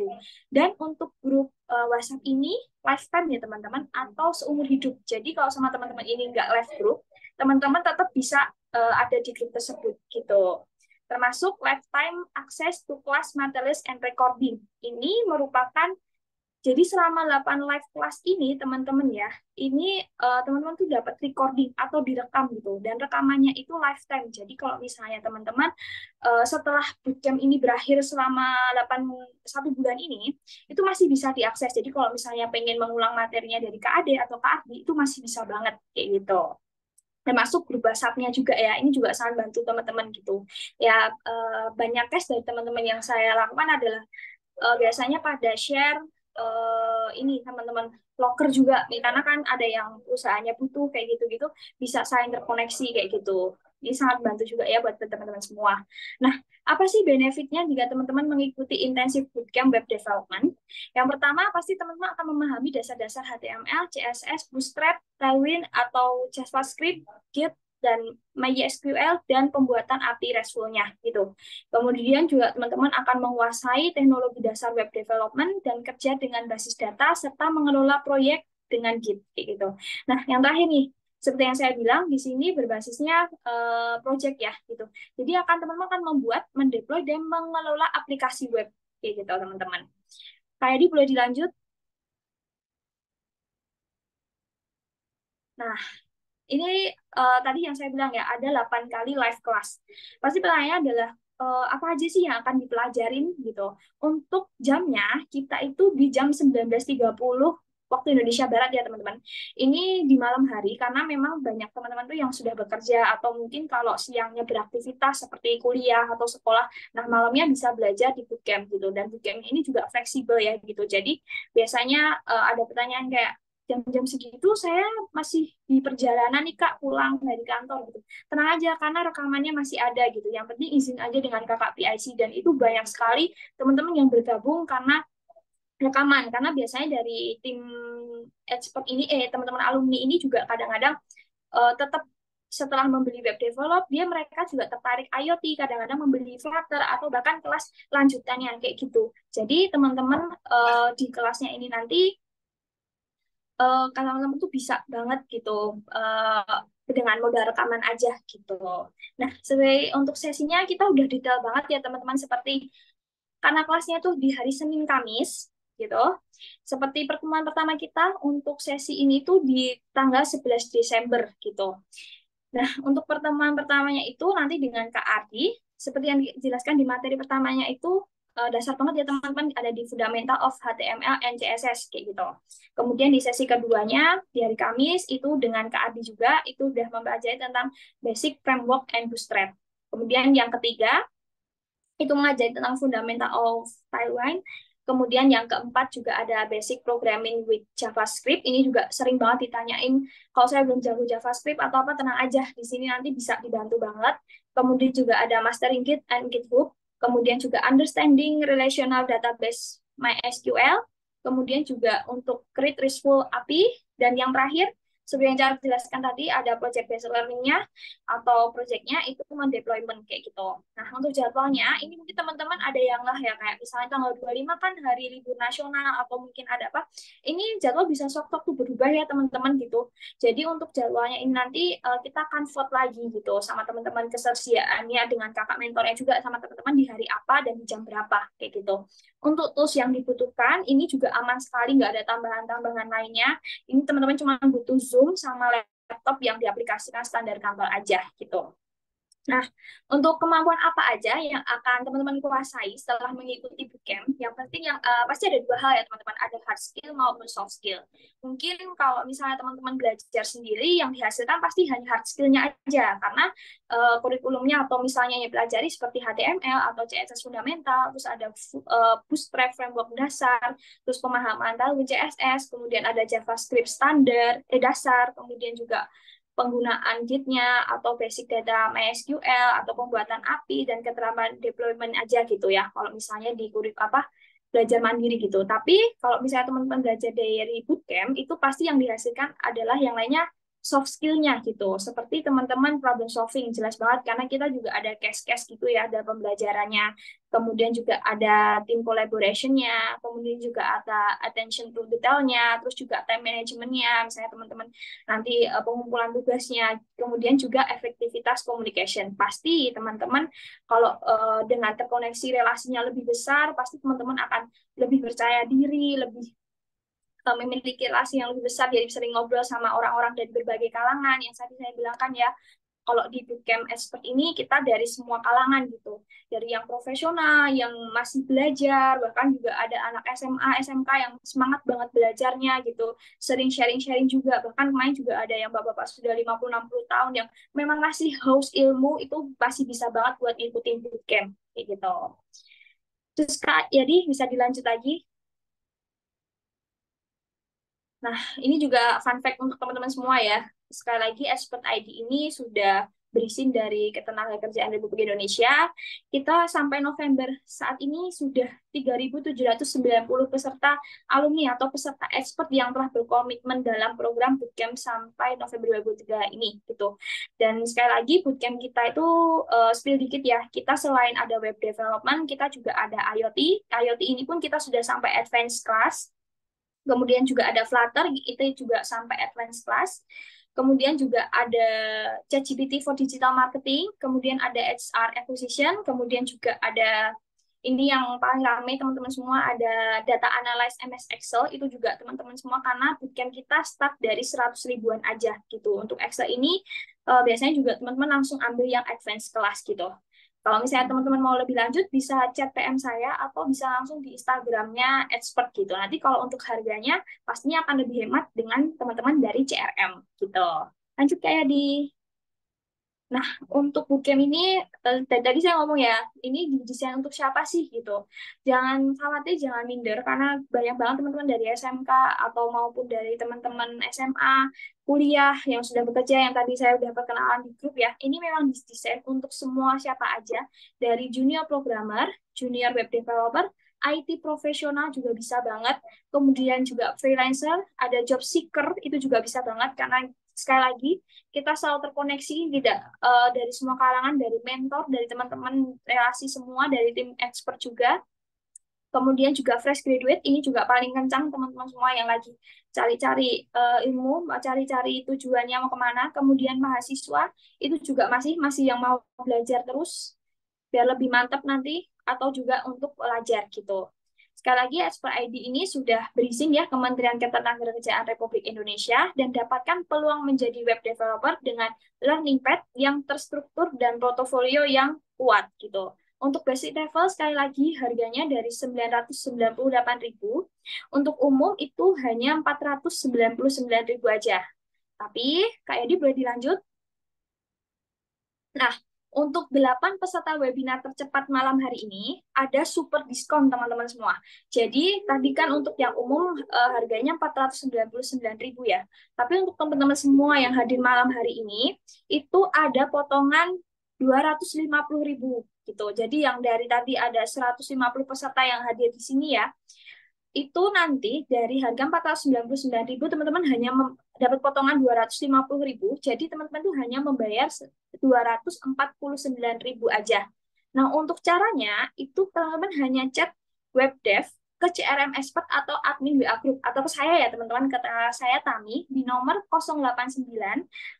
Speaker 4: Dan untuk grup WhatsApp ini lifetime ya teman-teman, atau seumur hidup. Jadi kalau sama teman-teman ini nggak live group, teman-teman tetap bisa ada di grup tersebut gitu. Termasuk lifetime access to class materials and recording. Ini merupakan, jadi selama 8 live class ini teman-teman ya, ini teman-teman tuh dapat recording atau direkam gitu, dan rekamannya itu lifetime. Jadi kalau misalnya teman-teman setelah bootcamp ini berakhir selama 1 bulan ini, itu masih bisa diakses. Jadi kalau misalnya pengen mengulang materinya dari Kak Ade atau Kak Ardi, itu masih bisa banget kayak gitu. Termasuk grup WhatsApp-nya juga ya, ini juga sangat bantu teman-teman gitu ya. Banyak case dari teman-teman yang saya lakukan adalah biasanya pada share ini teman-teman locker juga nih, karena kan ada yang usahanya butuh kayak gitu-gitu, bisa saling terkoneksi kayak gitu. Ini sangat bantu juga ya buat teman-teman semua. Nah, apa sih benefitnya jika teman-teman mengikuti intensif bootcamp web development? Yang pertama, pasti teman-teman akan memahami dasar-dasar HTML, CSS, Bootstrap, Tailwind, atau JavaScript, Git, dan MySQL, dan pembuatan API RESTful-nya gitu. Kemudian juga teman-teman akan menguasai teknologi dasar web development dan kerja dengan basis data serta mengelola proyek dengan Git gitu. Nah, yang terakhir nih, seperti yang saya bilang di sini berbasisnya project ya gitu. Jadi teman-teman akan membuat, mendeploy, dan mengelola aplikasi web kayak gitu teman-teman. Kayak ini boleh dilanjut. Nah, ini tadi yang saya bilang ya, ada 8 kali live class. Pasti pertanyaannya adalah apa aja sih yang akan dipelajarin gitu. Untuk jamnya, kita itu di jam 19.30 waktu Indonesia Barat ya teman-teman. Ini di malam hari, karena memang banyak teman-teman tuh yang sudah bekerja, atau mungkin kalau siangnya beraktivitas seperti kuliah atau sekolah, nah malamnya bisa belajar di bootcamp gitu. Dan bootcamp ini juga fleksibel ya gitu. Jadi biasanya ada pertanyaan kayak, jam-jam segitu saya masih di perjalanan nih Kak, pulang dari kantor gitu. Tenang aja, karena rekamannya masih ada gitu. Yang penting izin aja dengan kakak PIC, dan itu banyak sekali teman-teman yang bergabung karena rekaman. Karena biasanya dari tim expert ini, teman-teman alumni ini juga kadang-kadang tetap setelah membeli web develop, mereka juga tertarik IoT, kadang-kadang membeli Flutter, atau bahkan kelas lanjutannya kayak gitu. Jadi teman-teman di kelasnya ini nanti teman-teman tuh bisa banget gitu dengan modal rekaman aja gitu. Nah, sebagai untuk sesinya kita udah detail banget ya teman-teman, seperti karena kelasnya tuh di hari Senin Kamis, gitu. Seperti pertemuan pertama kita untuk sesi ini tuh di tanggal 11 Desember gitu. Nah, untuk pertemuan pertamanya itu nanti dengan Kak Ardi, seperti yang dijelaskan di materi pertamanya itu dasar banget ya teman-teman, ada di Fundamental of HTML and CSS kayak gitu. Kemudian di sesi keduanya di hari Kamis itu dengan Kak Ardi juga itu udah mempelajari tentang basic framework and bootstrap. Kemudian yang ketiga itu mengajari tentang fundamental of Tailwind. Kemudian yang keempat juga ada basic programming with JavaScript. Ini juga sering banget ditanyain, kalau saya belum jago JavaScript atau apa, tenang aja, di sini nanti bisa dibantu banget. Kemudian juga ada mastering Git and GitHub. Kemudian juga understanding relational database MySQL. Kemudian juga untuk create RESTful API. Dan yang terakhir, seperti yang saya jelaskan tadi, ada project based learning-nya atau project-nya itu mendeployment kayak gitu. Nah, untuk jadwalnya, ini mungkin teman-teman ada yang lah ya, kayak misalnya tanggal 25 kan hari libur nasional, atau mungkin ada apa, ini jadwal bisa sok-sok tuh berubah ya teman-teman gitu. Jadi untuk jadwalnya ini nanti kita akan vote lagi gitu, sama teman-teman ketersediaannya dengan kakak mentornya juga, sama teman-teman di hari apa dan di jam berapa, kayak gitu. Untuk tools yang dibutuhkan, ini juga aman sekali, nggak ada tambahan-tambahan lainnya. Ini teman-teman cuma butuh Zoom sama laptop yang diaplikasikan standar kantor aja gitu. Nah, untuk kemampuan apa aja yang akan teman-teman kuasai setelah mengikuti bootcamp? Yang penting yang pasti ada dua hal ya teman-teman, ada hard skill maupun soft skill. Mungkin kalau misalnya teman-teman belajar sendiri, yang dihasilkan pasti hanya hard skill-nya aja, karena kurikulumnya atau misalnya yang pelajari seperti HTML atau CSS fundamental, terus ada Bootstrap framework dasar, terus pemahaman Tailwind CSS, kemudian ada JavaScript standar dasar, kemudian juga penggunaan Git-nya atau basic data MySQL atau pembuatan API dan keterampilan deployment aja gitu ya. Kalau misalnya di belajar mandiri gitu. Tapi kalau misalnya teman-teman belajar dari bootcamp, itu pasti yang dihasilkan adalah yang lainnya soft skill-nya gitu. Seperti teman-teman problem solving, jelas banget karena kita juga ada case-case gitu ya dalam pembelajarannya. Kemudian juga ada team collaboration-nya, kemudian juga ada attention to detail-nya, terus juga time management-nya, misalnya teman-teman nanti pengumpulan tugasnya, kemudian juga efektivitas communication. Pasti teman-teman kalau dengan terkoneksi relasinya lebih besar, pasti teman-teman akan lebih percaya diri, lebih memiliki relasi yang lebih besar, jadi sering ngobrol sama orang-orang dari berbagai kalangan. Yang tadi saya bilang kan ya, kalau di bootcamp expert ini kita dari semua kalangan gitu, dari yang profesional, yang masih belajar, bahkan juga ada anak SMA, SMK yang semangat banget belajarnya gitu, sering sharing-sharing juga, bahkan kemarin juga ada yang bapak-bapak sudah 50-60 tahun yang memang masih haus ilmu, itu pasti bisa banget buat ngikutin bootcamp kayak gitu. Terus Kak Yadi bisa dilanjut lagi. Nah, ini juga fun fact untuk teman-teman semua ya. Sekali lagi, Expert ID ini sudah berizin dari Ketenagakerjaan Republik Indonesia. Kita sampai November saat ini sudah 3.790 peserta alumni atau peserta expert yang telah berkomitmen dalam program bootcamp sampai November 2003 ini gitu. Dan sekali lagi bootcamp kita itu spill dikit ya. Kita selain ada web development, kita juga ada IoT. IoT ini pun kita sudah sampai advanced class. Kemudian juga ada Flutter, itu juga sampai advanced class. Kemudian juga ada ChatGPT for digital marketing, kemudian ada HR acquisition, kemudian juga ada ini yang paling ramai teman-teman semua, ada data analyze MS Excel, itu juga teman-teman semua karena bootcamp kita start dari 100 ribuan aja gitu. Untuk Excel ini biasanya juga teman-teman langsung ambil yang advanced class gitu. Kalau misalnya teman-teman mau lebih lanjut, bisa chat PM saya atau bisa langsung di Instagramnya expert gitu. Nanti kalau untuk harganya, pastinya akan lebih hemat dengan teman-teman dari CRM gitu. Lanjut kayak di... Nah, untuk bootcamp ini, tadi saya ngomong ya, ini didesain untuk siapa sih gitu. Jangan khawatir, jangan minder, karena banyak banget teman-teman dari SMK atau maupun dari teman-teman SMA, kuliah yang sudah bekerja, yang tadi saya sudah perkenalan di grup ya. Ini memang didesain untuk semua siapa aja, dari junior programmer, junior web developer, IT profesional juga bisa banget, kemudian juga freelancer, ada job seeker, itu juga bisa banget, karena sekali lagi, kita selalu terkoneksi tidak dari semua kalangan, dari mentor, dari teman-teman relasi semua, dari tim expert juga. Kemudian juga fresh graduate, ini juga paling kencang teman-teman semua yang lagi cari-cari ilmu, cari-cari tujuannya mau kemana. Kemudian mahasiswa, itu juga masih yang mau belajar terus, biar lebih mantap nanti, atau juga untuk pelajar gitu. Sekali lagi, Expert ID ini sudah berizin ya Kementerian Ketenagakerjaan Republik Indonesia dan dapatkan peluang menjadi web developer dengan learning path yang terstruktur dan portofolio yang kuat gitu. Untuk basic level sekali lagi harganya dari 998.000, untuk umum itu hanya 499.000 aja. Tapi Kak Edi boleh dilanjut? Nah, untuk 8 peserta webinar tercepat malam hari ini, ada super diskon teman-teman semua. Jadi, tadi kan untuk yang umum harganya 499.000 ya. Tapi untuk teman-teman semua yang hadir malam hari ini, itu ada potongan 250.000 gitu. Jadi yang dari tadi ada 150 peserta yang hadir di sini ya, itu nanti dari harga 499.000 teman-teman hanya dapat potongan 250.000. Jadi teman-teman tuh hanya membayar 249.000 aja. Nah, untuk caranya itu teman-teman hanya chat webdev ke CRM Expert atau admin WA Group atau ke saya ya teman-teman, ke saya Tami di nomor 089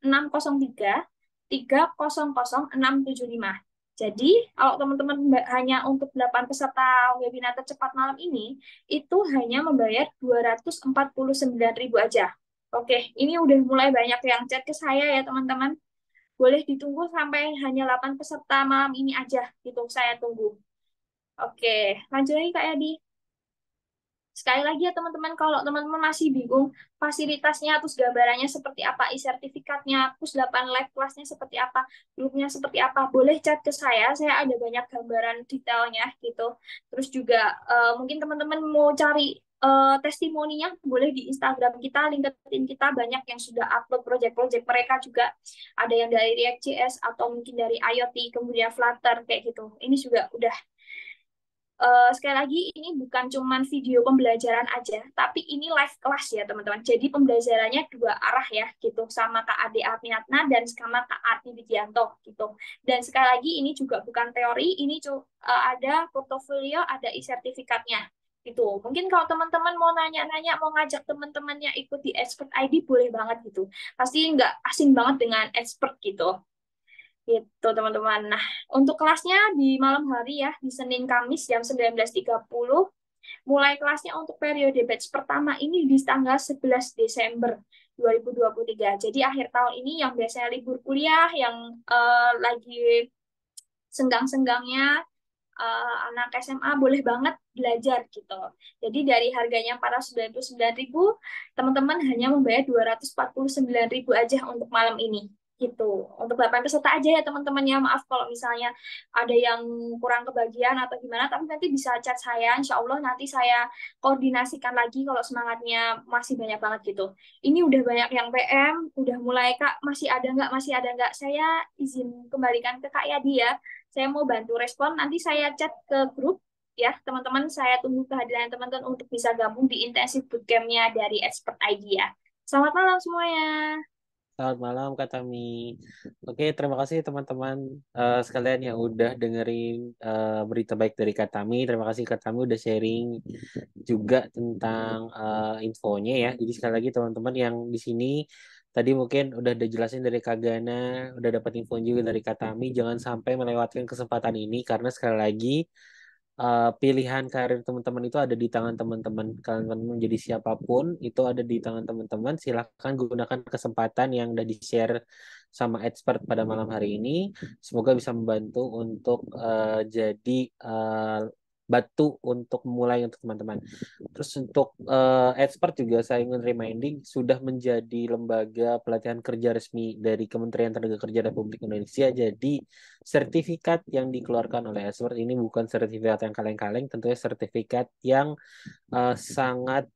Speaker 4: 603 300 675. Jadi, kalau teman-teman hanya untuk 8 peserta webinar tercepat malam ini, itu hanya membayar 249.000 aja. Oke, ini udah mulai banyak yang chat ke saya ya teman-teman. Boleh ditunggu sampai hanya 8 peserta malam ini aja, gitu saya tunggu. Oke, lanjut lagi Kak Yadi. Sekali lagi ya teman-teman, kalau teman-teman masih bingung fasilitasnya, terus gambarannya seperti apa, e-sertifikatnya, terus 8 live kelasnya seperti apa, grupnya seperti apa, boleh chat ke saya ada banyak gambaran detailnya gitu. Terus juga mungkin teman-teman mau cari testimoninya, boleh di Instagram kita, LinkedIn kita, banyak yang sudah upload project-project mereka juga, ada yang dari React.js atau mungkin dari IoT, kemudian Flutter, kayak gitu. Ini juga udah sekali lagi ini bukan cuma video pembelajaran aja, tapi ini live kelas ya teman-teman. Jadi pembelajarannya dua arah ya gitu, sama Kak Ade Aminatna dan sama Kak Arti Widianto gitu. Dan sekali lagi ini juga bukan teori, ini ada portofolio, ada e-sertifikatnya gitu. Mungkin kalau teman-teman mau nanya-nanya, mau ngajak teman-temannya ikut di Expert ID boleh banget gitu. Pasti nggak asing banget dengan expert gitu. Gitu teman-teman. Nah, untuk kelasnya di malam hari ya, di Senin Kamis jam 19.30. Mulai kelasnya untuk periode batch pertama ini di tanggal 11 Desember 2023. Jadi akhir tahun ini yang biasanya libur kuliah, yang lagi senggang-senggangnya anak SMA boleh banget belajar gitu. Jadi dari harganya 499.000, teman-teman hanya membayar 249.000 aja untuk malam ini gitu. Untuk 8 peserta aja ya teman-teman ya. Maaf kalau misalnya ada yang kurang kebagian atau gimana, tapi nanti bisa chat saya. Insya Allah nanti saya koordinasikan lagi kalau semangatnya masih banyak banget gitu. Ini udah banyak yang PM, udah mulai Kak, masih ada nggak, masih ada nggak? Saya izin kembalikan ke Kak Yadi ya. Saya mau bantu respon, nanti saya chat ke grup ya teman-teman, saya tunggu kehadiran teman-teman untuk bisa gabung di intensif bootcamp-nya dari Expert ID ya. Selamat malam semuanya.
Speaker 2: Selamat malam Kak Tami. Oke, terima kasih teman-teman sekalian yang udah dengerin berita baik dari Kak Tami. Terima kasih Kak Tami udah sharing juga tentang infonya ya. Jadi sekali lagi teman-teman yang di sini tadi mungkin udah dijelasin dari Kak Gana, udah dapat info juga dari Kak Tami. Jangan sampai melewatkan kesempatan ini karena sekali lagi pilihan karir teman-teman itu ada di tangan teman-teman. Kalian menjadi siapapun itu ada di tangan teman-teman. Silahkan gunakan kesempatan yang udah di-share sama expert pada malam hari ini. Semoga bisa membantu untuk jadi batu untuk memulai untuk teman-teman. Terus untuk expert juga saya ingin reminding sudah menjadi lembaga pelatihan kerja resmi dari Kementerian Tenaga Republik Indonesia. Jadi sertifikat yang dikeluarkan oleh expert ini bukan sertifikat yang kaleng-kaleng, tentunya sertifikat yang sangat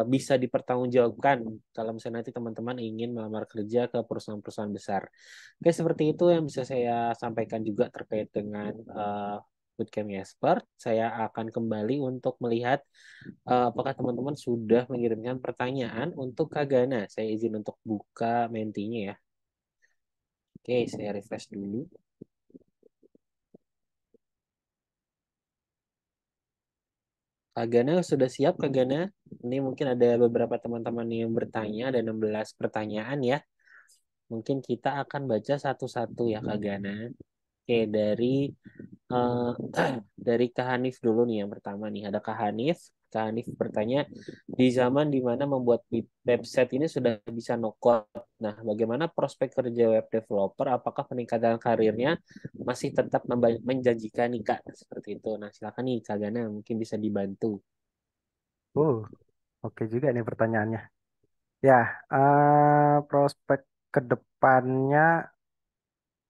Speaker 2: bisa dipertanggungjawabkan kalau misalnya nanti teman-teman ingin melamar kerja ke perusahaan-perusahaan besar. Oke, seperti itu yang bisa saya sampaikan juga terkait dengan Bootcamp Expert. Saya akan kembali untuk melihat apakah teman-teman sudah mengirimkan pertanyaan untuk Kak Gana. Saya izin untuk buka mentinya ya. Oke, saya refresh dulu. Kak Gana sudah siap Kak Gana? Ini mungkin ada beberapa teman-teman yang bertanya, ada 16 pertanyaan ya. Mungkin kita akan baca satu-satu ya Kak Gana. Oke, dari Eh, dari Kak Hanif dulu nih yang pertama nih. Ada Kak Hanif. Kak Hanif bertanya, di zaman di mana membuat website ini sudah bisa no code. Nah, bagaimana prospek kerja web developer? Apakah peningkatan karirnya masih tetap menjanjikan nih Kak? Seperti itu. Nah, silakan nih Kak Gana mungkin bisa dibantu.
Speaker 3: Oh, oke juga nih pertanyaannya. Ya, prospek ke depannya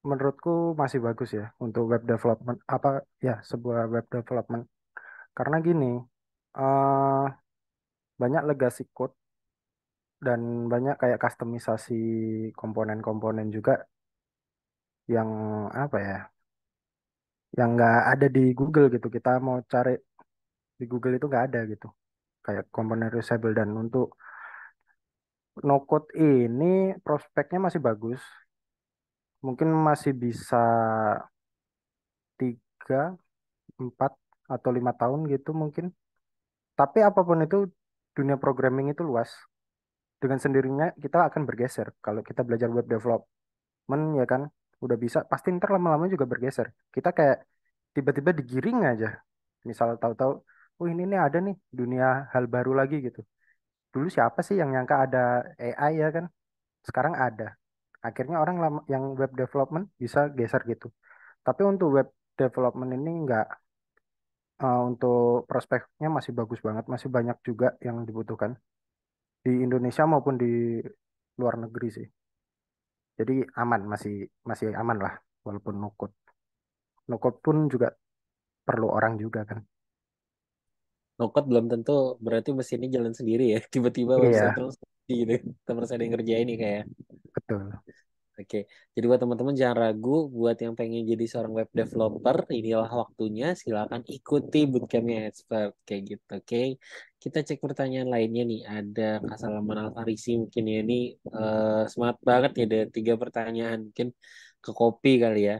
Speaker 3: menurutku masih bagus ya untuk web development apa ya sebuah web development. Karena gini, eh banyak legacy code dan banyak kayak kustomisasi komponen-komponen juga yang apa ya, yang nggak ada di Google gitu. Kita mau cari di Google itu nggak ada gitu. Kayak komponen reusable dan untuk no code ini prospeknya masih bagus. Mungkin masih bisa 3, 4 atau 5 tahun gitu mungkin. Tapi apapun itu dunia programming itu luas. Dengan sendirinya kita akan bergeser. Kalau kita belajar web development ya kan, udah bisa, pasti ntar lama-lama juga bergeser. Kita kayak tiba-tiba digiring aja. Misal tahu-tahu, oh ini nih ada nih dunia hal baru lagi gitu. Dulu siapa sih yang nyangka ada AI ya kan? Sekarang ada. Akhirnya orang lama, yang web development bisa geser gitu. Tapi untuk web development ini nggak, untuk prospeknya masih bagus banget, masih banyak juga yang dibutuhkan di Indonesia maupun di luar negeri sih. Jadi aman, masih masih aman lah walaupun no code. No code pun juga perlu orang juga kan.
Speaker 2: No code belum tentu berarti mesinnya jalan sendiri ya. Tiba-tiba website
Speaker 3: Iya,
Speaker 2: terus gitu. Terus ada yang ngerjain nih kayak.
Speaker 3: betul.
Speaker 2: Oke, jadi buat teman-teman jangan ragu buat yang pengen jadi seorang web developer, inilah waktunya. Silakan ikuti bootcampnya expert kayak gitu. Oke, kita cek pertanyaan lainnya nih. Ada Kak Salaman Alfarisi mungkin ya ini semangat banget ya ada 3 pertanyaan mungkin ke copy kali ya.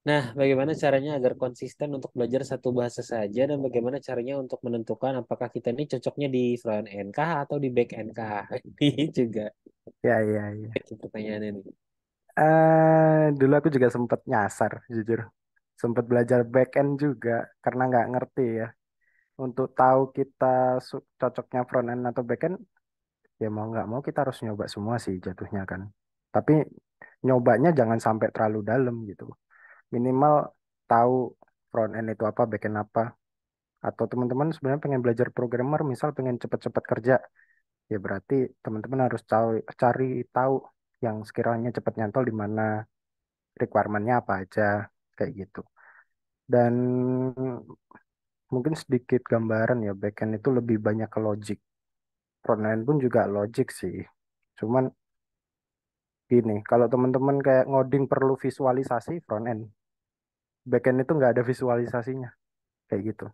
Speaker 2: Nah, bagaimana caranya agar konsisten untuk belajar satu bahasa saja dan bagaimana caranya untuk menentukan apakah kita ini cocoknya di front end kah atau di back end kah? Ini juga
Speaker 3: Ya, ya, ya.
Speaker 2: pertanyaannya nih.
Speaker 3: Dulu aku juga sempat nyasar, jujur. Sempat belajar back end juga karena nggak ngerti ya. Untuk tahu kita cocoknya front end atau back end, ya mau nggak mau kita harus nyoba semua sih jatuhnya kan. Tapi nyobanya jangan sampai terlalu dalam gitu. Minimal tahu front end itu apa, back end apa. Atau teman-teman sebenarnya pengen belajar programmer, misal pengen cepat-cepat kerja, ya berarti teman-teman harus cari tahu yang sekiranya cepat nyantol di mana, requirement-nya apa aja, kayak gitu. Dan mungkin sedikit gambaran ya, backend itu lebih banyak ke logic. Frontend pun juga logic sih. Cuman gini, kalau teman-teman kayak ngoding perlu visualisasi frontend, backend itu nggak ada visualisasinya, kayak gitu.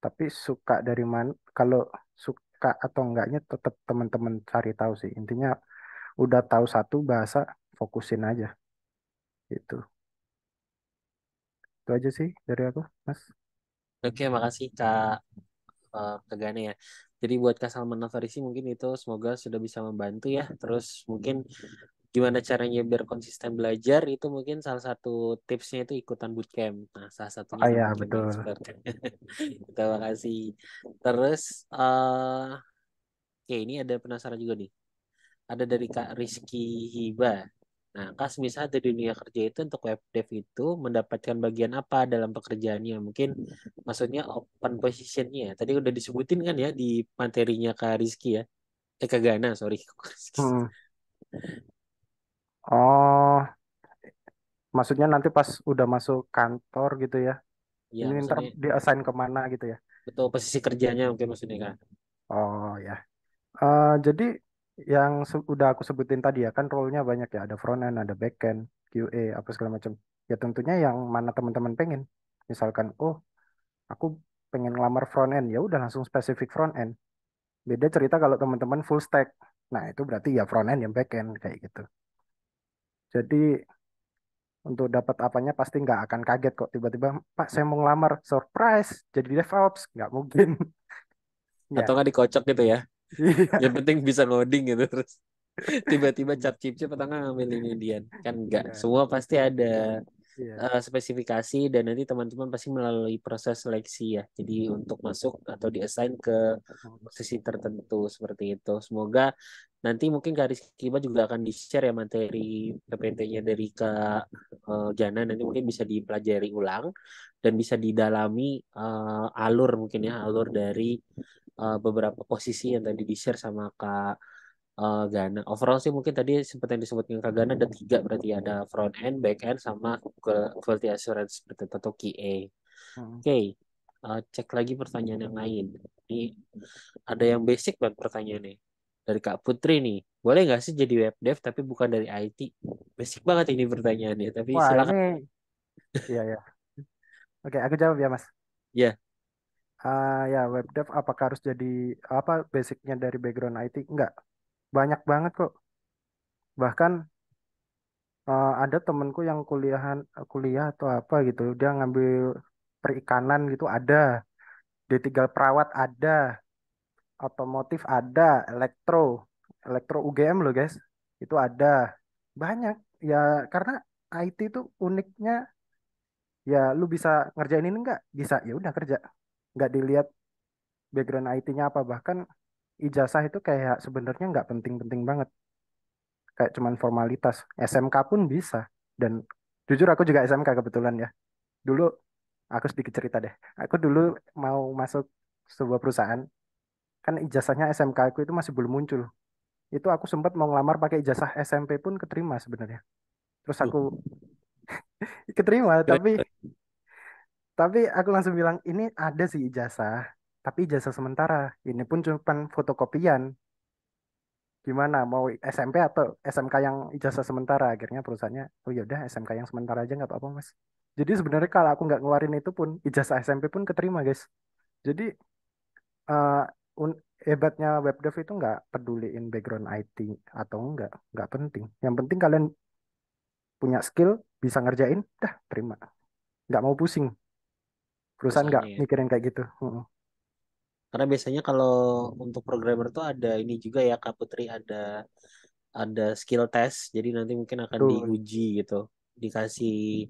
Speaker 3: Tapi suka dari mana, kalau suka atau enggaknya tetap teman-teman cari tahu sih. Intinya udah tahu satu bahasa, fokusin aja gitu. Itu aja sih dari aku, Mas.
Speaker 2: Oke, makasih Kak Gane ya. Jadi buat Kak Salman Nafarisi mungkin itu semoga sudah bisa membantu ya. Terus mungkin gimana caranya biar konsisten belajar itu mungkin salah satu tipsnya itu ikutan bootcamp. Nah, salah satunya
Speaker 3: Oh
Speaker 2: di
Speaker 3: ya,
Speaker 2: bootcamp
Speaker 3: betul.
Speaker 2: expert. Terima kasih. Terus oke ini ada penasaran juga nih. Ada dari Kak Rizky Hiba. Nah, Kak, misal di dunia kerja itu untuk web dev itu mendapatkan bagian apa dalam pekerjaannya? Mungkin maksudnya open positionnya. Tadi udah disebutin kan ya di materinya Kak Rizky ya. Kak Gana, sorry. Kak Rizky.
Speaker 3: Hmm. Oh, maksudnya nanti pas udah masuk kantor gitu ya.
Speaker 2: Ya,
Speaker 3: Ini ntar
Speaker 2: maksudnya
Speaker 3: di assign kemana gitu ya.
Speaker 2: betul posisi kerjanya mungkin maksudnya Kak.
Speaker 3: Oh ya. Jadi yang udah aku sebutin tadi ya kan role-nya banyak ya. Ada front end, ada back end, QA, apa segala macam. Ya tentunya yang mana teman-teman pengen. Misalkan, oh aku pengen ngelamar front end, ya udah langsung spesifik front end. Beda cerita kalau teman-teman full stack. Nah itu berarti ya front end yang back end kayak gitu. Jadi untuk dapat apanya pasti nggak akan kaget kok tiba-tiba Pak saya mau ngelamar surprise jadi DevOps nggak mungkin.
Speaker 2: Atau
Speaker 3: Ya,
Speaker 2: nggak dikocok gitu ya. Yang
Speaker 3: iya,
Speaker 2: penting bisa ngoding gitu terus tiba-tiba cap cip atau nggak ngambil ini Dian. Kan enggak.
Speaker 3: iya,
Speaker 2: Semua pasti ada
Speaker 3: Iya.
Speaker 2: spesifikasi dan nanti teman-teman pasti melalui proses seleksi ya. Jadi untuk masuk atau diassign ke posisi tertentu seperti itu. Semoga nanti mungkin Kak Rizky juga akan di-share ya materi PPT-nya dari Kak Jana. Nanti mungkin bisa dipelajari ulang dan bisa didalami alur mungkin ya, alur dari beberapa posisi yang tadi di-share sama Kak Gana. Overall sih mungkin tadi seperti yang disebutkan Kak Gana ada tiga, berarti ada front end, back end, sama quality assurance seperti itu atau QA.
Speaker 3: Hmm.
Speaker 2: Oke, cek lagi pertanyaan yang lain. Ini ada yang basic banget pertanyaannya dari Kak Putri nih. Boleh nggak sih jadi web dev tapi bukan dari IT? Basic banget ini pertanyaannya, tapi
Speaker 3: Wah, ini
Speaker 2: silakan.
Speaker 3: iya ya. Oke, aku jawab ya, Mas.
Speaker 2: Ya,
Speaker 3: Ya, web dev apakah harus jadi apa basicnya dari background IT? Enggak, banyak banget kok. Bahkan ada temenku yang kuliah atau apa gitu, dia ngambil perikanan gitu ada, D3 perawat ada, otomotif ada, elektro UGM loh guys, itu ada banyak ya karena IT itu uniknya ya lu bisa ngerjain ini enggak bisa ya udah kerja nggak dilihat background IT-nya apa bahkan ijazah itu kayak sebenarnya nggak penting-penting banget kayak cuman formalitas SMK pun bisa dan jujur aku juga SMK kebetulan ya dulu aku sedikit cerita deh aku dulu mau masuk sebuah perusahaan kan ijazahnya SMK aku itu masih belum muncul itu aku sempat mau ngelamar pakai ijazah SMP pun keterima sebenarnya terus
Speaker 2: tuh.
Speaker 3: aku keterima
Speaker 2: Keren.
Speaker 3: tapi aku langsung bilang ini ada sih ijazah tapi ijazah sementara ini pun cuma fotokopian gimana mau SMP atau SMK yang ijazah sementara akhirnya perusahaannya oh ya udah SMK yang sementara aja nggak apa-apa mas jadi sebenarnya kalau aku nggak ngeluarin itu pun ijazah SMP pun keterima guys jadi eh, hebatnya web dev itu nggak peduliin background IT atau nggak penting yang penting kalian punya skill bisa ngerjain dah terima nggak mau pusing perusahaan nggak
Speaker 2: Perusahaannya ya.
Speaker 3: mikirin kayak gitu.
Speaker 2: Karena biasanya kalau untuk programmer tuh ada ini juga ya Kak Putri, ada skill test. Jadi nanti mungkin akan
Speaker 3: Betul
Speaker 2: diuji gitu, dikasih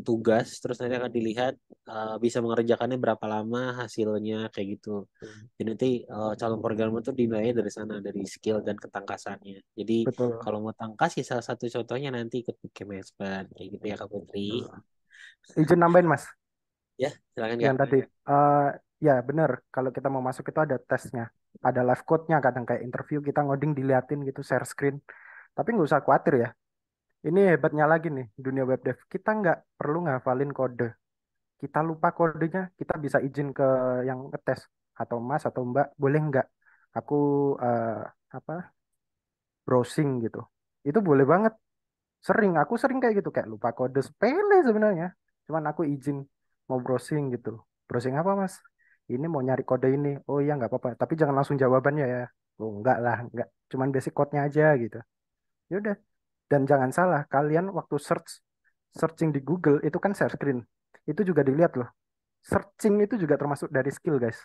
Speaker 2: tugas, terus nanti akan dilihat bisa mengerjakannya berapa lama hasilnya kayak gitu. Jadi nanti calon programmer tuh dinilai dari sana, dari skill dan ketangkasannya. Jadi
Speaker 3: betul
Speaker 2: kalau mau tangkas ya salah satu contohnya nanti ikut Bootcamp Expert kayak gitu ya Kak Putri.
Speaker 3: betul. Izin nambahin mas
Speaker 2: Ya, silakan Kak.
Speaker 3: yang tadi eh ya benar kalau kita mau masuk itu ada tesnya ada live code-nya kadang kayak interview kita ngoding diliatin gitu share screen tapi nggak usah khawatir ya ini hebatnya lagi nih dunia web dev kita nggak perlu ngafalin kode kita lupa kodenya kita bisa izin ke yang ngetes atau mas atau mbak boleh nggak aku eh, apa browsing gitu itu boleh banget aku sering kayak gitu kayak lupa kode sepele sebenarnya cuman aku izin mau browsing gitu browsing apa mas ini mau nyari kode ini oh iya nggak apa-apa tapi jangan langsung jawabannya ya oh enggak lah enggak cuman basic code-nya aja gitu ya udah dan jangan salah kalian waktu searching di Google itu kan share screen itu juga dilihat loh searching itu juga termasuk dari skill guys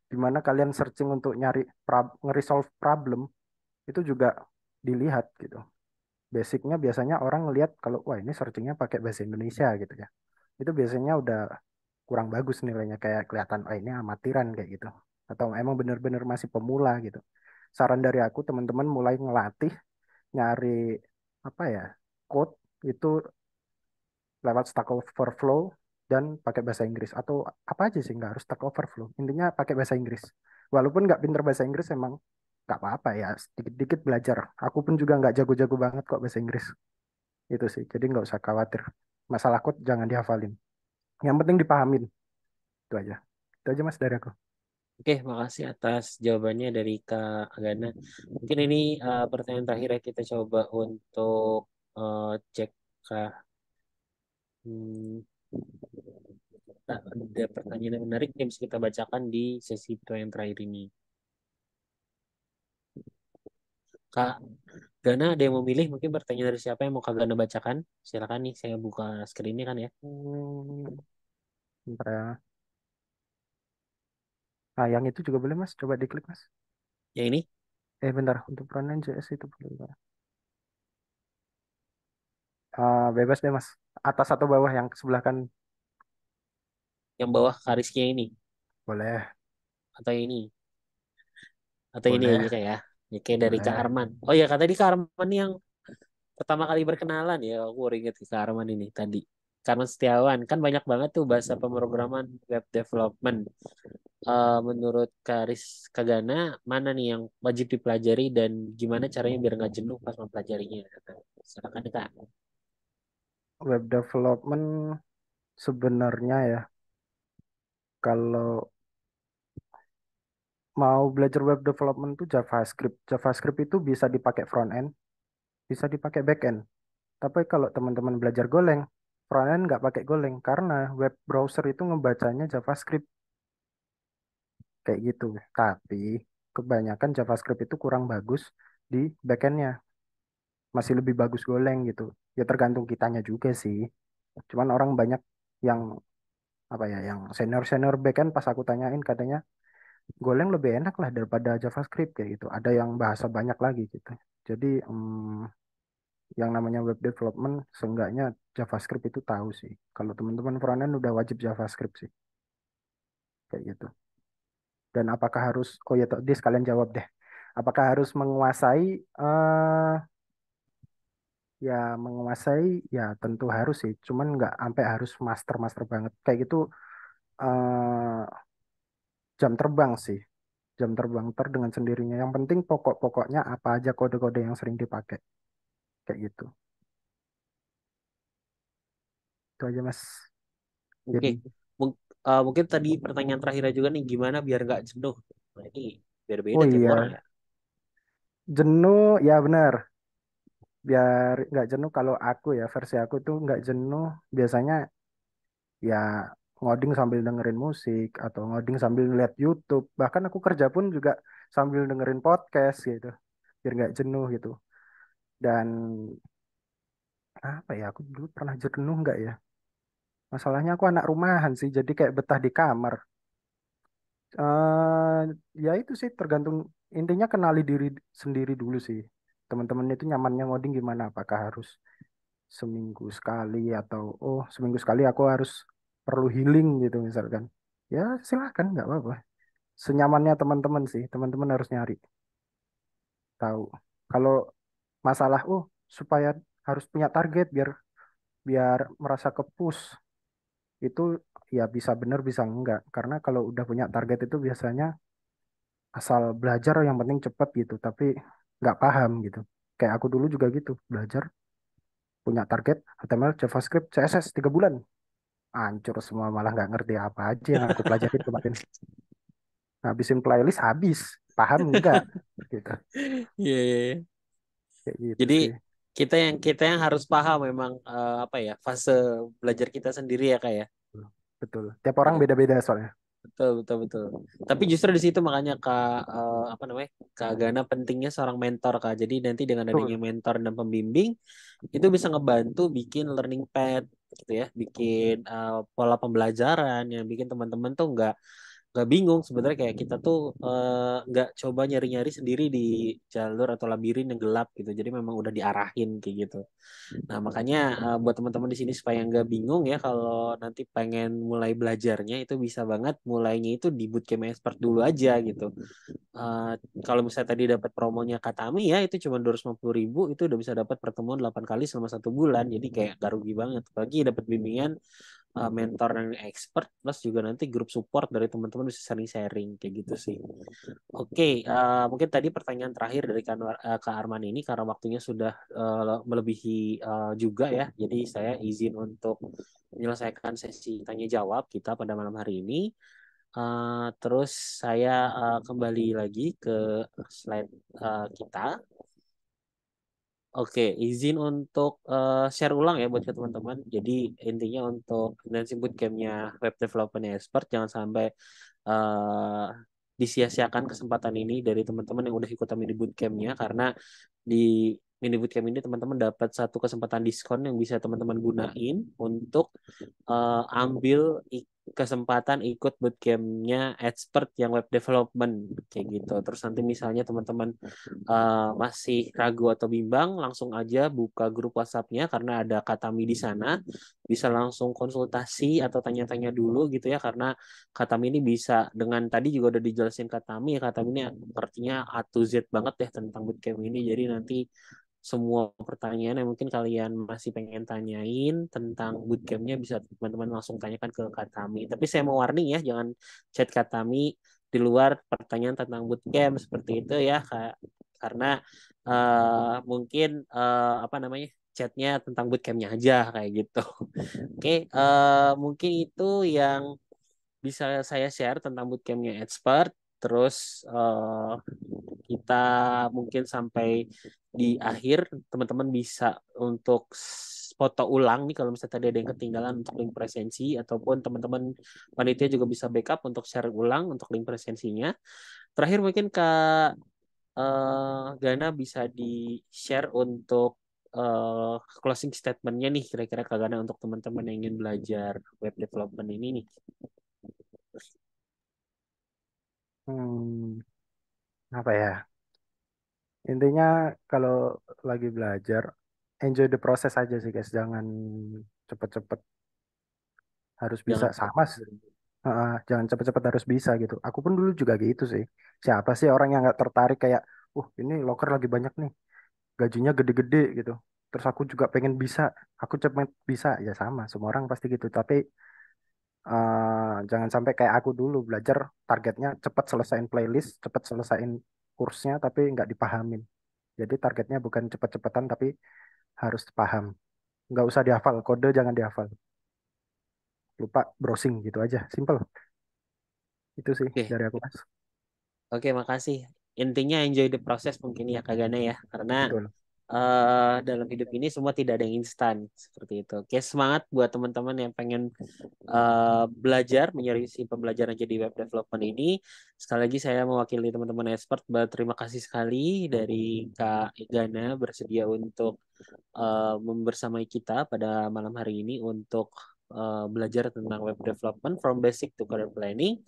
Speaker 3: dimana kalian searching untuk nyari nge-resolve problem itu juga dilihat gitu basicnya biasanya orang ngelihat kalau wah ini searchingnya pakai bahasa Indonesia gitu ya itu biasanya udah kurang bagus nilainya kayak kelihatan oh ini amatiran kayak gitu atau emang bener-bener masih pemula gitu saran dari aku teman-teman mulai ngelatih nyari apa ya code itu lewat Stack Overflow dan pakai bahasa Inggris atau apa aja sih nggak harus Stack Overflow intinya pakai bahasa Inggris walaupun nggak pinter bahasa Inggris emang nggak apa-apa ya sedikit-dikit belajar aku pun juga nggak jago-jago banget kok bahasa Inggris itu sih jadi nggak usah khawatir masalah code jangan dihafalin yang penting dipahamin itu aja mas dari aku.
Speaker 2: Oke, makasih atas jawabannya dari Kak Agana. Mungkin ini pertanyaan terakhir ya kita coba untuk cek Kak. Hmm, ada pertanyaan yang menarik yang bisa kita bacakan di sesi pertanyaan terakhir ini. Kak Gana ada yang memilih mungkin pertanyaan dari siapa yang mau Kak Gana bacakan? Silakan nih, saya buka screen-nya kan ya.
Speaker 3: Bentar ya. Nah yang itu juga boleh mas coba diklik mas
Speaker 2: Yang ini?
Speaker 3: bentar untuk frontend JS itu boleh Pak. Bebas deh Mas. Atas atau bawah yang sebelah kan
Speaker 2: Yang bawah Kariskia ini
Speaker 3: boleh,
Speaker 2: atau ini atau ini
Speaker 3: boleh,
Speaker 2: aja kayak ya kayak dari Kak
Speaker 3: boleh.
Speaker 2: Arman. Oh ya, kata tadi Kak Arman yang pertama kali berkenalan ya, aku baru inget Kak Arman ini tadi. Karena Setiawan kan banyak banget tuh bahasa pemrograman web development. Menurut Karis Kagana, mana nih yang wajib dipelajari dan gimana caranya biar nggak jenuh pas mempelajarinya? Silakan Kak.
Speaker 3: Web development sebenarnya ya, kalau mau belajar web development tuh JavaScript. JavaScript itu bisa dipakai front end, bisa dipakai back end. Tapi kalau teman-teman belajar Golang, front end nggak pakai Golang karena web browser itu ngebacanya JavaScript kayak gitu. Tapi kebanyakan JavaScript itu kurang bagus di back endnya, masih lebih bagus Golang gitu. Ya tergantung kitanya juga sih. Cuman orang banyak yang apa ya, yang senior senior backend pas aku tanyain katanya Golang lebih enak lah daripada JavaScript kayak gitu. Ada yang bahasa banyak lagi gitu. Jadi yang namanya web development seenggaknya JavaScript itu tahu sih. Kalau teman-teman frontend udah wajib JavaScript sih kayak gitu. Dan apakah harus, oh ya tadi sekalian jawab deh. Apakah harus menguasai ya menguasai ya tentu harus sih. Cuman nggak sampai harus master-master banget. Kayak gitu eh jam terbang sih. Jam terbang ter dengan sendirinya. Yang penting pokok-pokoknya apa aja kode-kode yang sering dipakai. Kayak gitu. Itu aja Mas.
Speaker 2: Oke,
Speaker 3: Jadi,
Speaker 2: mungkin tadi pertanyaan terakhir juga nih, gimana biar nggak jenuh? Nah, ini biar beda
Speaker 3: oh
Speaker 2: tiap orang
Speaker 3: iya,
Speaker 2: ya.
Speaker 3: jenuh ya benar. Biar nggak jenuh kalau aku ya, versi aku tuh nggak jenuh. Biasanya ya ngoding sambil dengerin musik atau ngoding sambil lihat YouTube. Bahkan aku kerja pun juga sambil dengerin podcast gitu. Biar nggak jenuh gitu. Dan apa ya, aku dulu pernah jenuh nggak ya? Masalahnya aku anak rumahan sih, jadi kayak betah di kamar. eh Ya itu sih tergantung, intinya kenali diri sendiri dulu sih. Teman-teman itu nyamannya ngoding gimana? Apakah harus seminggu sekali atau oh seminggu sekali aku harus perlu healing gitu misalkan. Ya silahkan nggak apa-apa. Senyamannya teman-teman sih. Teman-teman harus nyari tahu. Kalau masalah oh supaya harus punya target biar biar merasa ke-push itu ya bisa benar bisa enggak. Karena kalau udah punya target itu biasanya asal belajar yang penting cepet gitu tapi nggak paham gitu kayak aku dulu juga gitu belajar punya target HTML JavaScript CSS 3 bulan hancur semua malah nggak ngerti apa aja yang aku pelajarin kemarin ngabisin playlist habis paham enggak gitu
Speaker 2: Iya, iya, iya.
Speaker 3: kayak gitu
Speaker 2: Jadi
Speaker 3: sih.
Speaker 2: kita yang harus paham memang apa ya fase belajar kita sendiri ya Kak ya.
Speaker 3: Betul tiap orang
Speaker 2: Iya.
Speaker 3: beda-beda soalnya.
Speaker 2: Betul, betul, betul. Tapi justru di situ makanya apa namanya, Kak Gana pentingnya seorang mentor Kak. Jadi nanti dengan adanya
Speaker 3: Betul.
Speaker 2: mentor dan pembimbing itu bisa ngebantu bikin learning pad gitu ya, bikin pola pembelajaran yang bikin teman-teman tuh nggak bingung sebenarnya kayak kita tuh nggak coba nyari-nyari sendiri di jalur atau labirin yang gelap gitu. Jadi memang udah diarahin kayak gitu. Nah, makanya buat teman-teman di sini supaya nggak bingung ya kalau nanti pengen mulai belajarnya itu bisa banget mulainya itu di Bootcamp Expert dulu aja gitu. Eh, Kalau misalnya tadi dapat promonya Katami ya itu cuma 250.000 itu udah bisa dapat pertemuan 8 kali selama 1 bulan. Jadi kayak gak rugi banget. Apalagi dapat bimbingan mentor dan expert plus juga nanti grup support dari teman-teman bisa sharing-sharing kayak gitu sih. Oke, mungkin tadi pertanyaan terakhir dari Kak Arman ini karena waktunya sudah melebihi juga ya. Jadi saya izin untuk menyelesaikan sesi tanya jawab kita pada malam hari ini. Terus saya kembali lagi ke slide kita. Oke, izin untuk share ulang ya buat ke teman-teman. Jadi intinya untuk Nancy Bootcamp-nya Web Development Expert jangan sampai uh, disia-siakan kesempatan ini dari teman-teman yang udah ikut mini bootcamp-nya karena di mini bootcamp ini teman-teman dapat satu kesempatan diskon yang bisa teman-teman gunain untuk ambil kesempatan ikut bootcampnya expert yang web development kayak gitu. Terus nanti misalnya teman-teman masih ragu atau bimbang, langsung aja buka grup WhatsApp-nya karena ada Katami di sana. Bisa langsung konsultasi atau tanya-tanya dulu gitu ya, karena Katami ini bisa dengan tadi juga udah dijelasin Katami. Katami ini artinya A to Z banget ya tentang bootcamp ini. Jadi nanti semua pertanyaan yang mungkin kalian masih pengen tanyain tentang bootcampnya bisa teman-teman langsung tanyakan ke Katami. Tapi saya mau warning ya, jangan chat Katami di luar pertanyaan tentang bootcamp seperti itu ya, karena mungkin apa namanya chatnya tentang bootcampnya aja kayak gitu. Oke, mungkin itu yang bisa saya share tentang bootcampnya expert. Terus kita mungkin sampai di akhir teman-teman bisa untuk foto ulang nih kalau misalnya tadi ada yang ketinggalan untuk link presensi, ataupun teman-teman panitia juga bisa backup untuk share ulang untuk link presensinya. Terakhir mungkin Kak Gana bisa di-share untuk closing statement-nya nih kira-kira Kak Gana untuk teman-teman yang ingin belajar web development ini nih.
Speaker 3: Hmm, apa ya? Intinya kalau lagi belajar, enjoy the process aja sih guys. Jangan cepet-cepet harus bisa
Speaker 2: Jangan
Speaker 3: sama. Jangan cepet-cepet harus bisa gitu. Aku pun dulu juga gitu sih. Siapa sih orang yang nggak tertarik kayak, ini loker lagi banyak nih, gajinya gede-gede gitu. Terus aku juga pengen bisa, aku cepet bisa ya sama. Semua orang pasti gitu. Tapi jangan sampai kayak aku dulu belajar targetnya cepet selesaiin playlist, cepet selesaiin kursnya, tapi nggak dipahamin. Jadi targetnya bukan cepet-cepetan, tapi harus paham. Nggak usah dihafal, kode jangan dihafal. Lupa browsing gitu aja, simple. Itu sih
Speaker 2: Oke,
Speaker 3: dari aku mas.
Speaker 2: oke, makasih. Intinya enjoy the process mungkin ya Kak Gana ya, karena
Speaker 3: Betul.
Speaker 2: dalam hidup ini semua tidak ada yang instan seperti itu. Oke, semangat buat teman-teman yang pengen belajar menyeriusi pembelajaran jadi web development ini. Sekali lagi saya mewakili teman-teman expert, berterima kasih sekali dari Kak Gana bersedia untuk membersamai kita pada malam hari ini untuk belajar tentang web development from basic to career planning.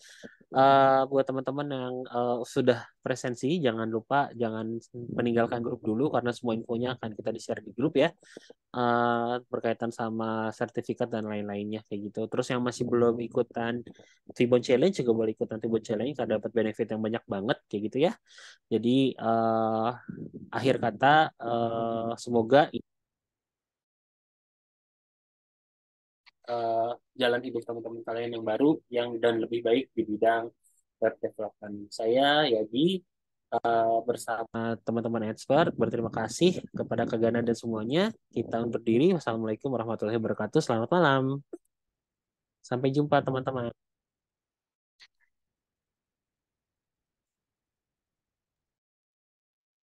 Speaker 2: Buat teman-teman yang sudah presensi, jangan lupa jangan meninggalkan grup dulu karena semua infonya akan kita di-share di grup ya, berkaitan sama sertifikat dan lain-lainnya kayak gitu. Terus yang masih belum ikutan Tribun Challenge juga boleh ikutan Tribun Challenge karena dapat benefit yang banyak banget kayak gitu ya. Jadi akhir kata semoga uh, jalan hidup teman-teman kalian yang baru yang dan lebih baik di bidang web development. Saya Yadi bersama teman-teman expert berterima kasih kepada Kak Gana dan semuanya. Kita undur diri. Wassalamualaikum warahmatullahi wabarakatuh. Selamat malam. Sampai jumpa teman-teman.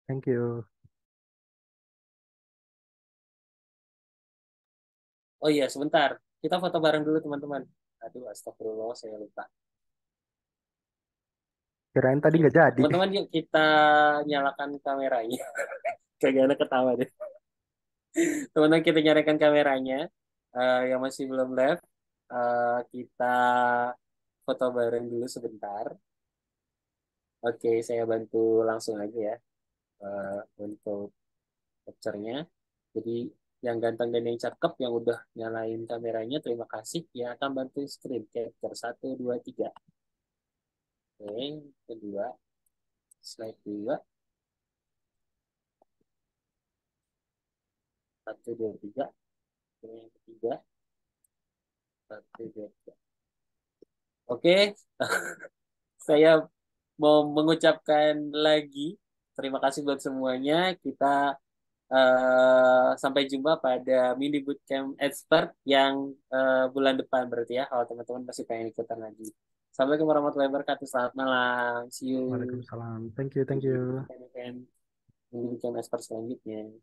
Speaker 3: Thank you.
Speaker 2: Oh iya, sebentar. Kita foto bareng dulu teman-teman. Aduh, astagfirullah, saya lupa.
Speaker 3: Kirain tadi
Speaker 2: Oke.
Speaker 3: nggak jadi.
Speaker 2: Teman-teman, yuk kita nyalakan kameranya. Kak Gana ketawa deh. Teman-teman, kita nyalakan kameranya. Yang masih belum live, kita foto bareng dulu sebentar. Oke, saya bantu langsung aja ya untuk capture-nya. Jadi yang ganteng dan yang cakep yang udah nyalain kameranya, terima kasih. Yang akan bantu screen capture 1, 2, 3. Oke, kedua, slide 2, 1, 2, 3. Yang ketiga, 1, 2, 3. Oke, saya mau mengucapkan lagi terima kasih buat semuanya. Kita sampai jumpa pada mini bootcamp expert yang bulan depan berarti ya kalau teman-teman masih pengen ikutan lagi. Assalamualaikum warahmatullahi wabarakatuh. Selamat malam. See you
Speaker 3: Waalaikumsalam. Thank you,
Speaker 2: di
Speaker 3: thank you.
Speaker 2: event-event mini bootcamp expert selanjutnya.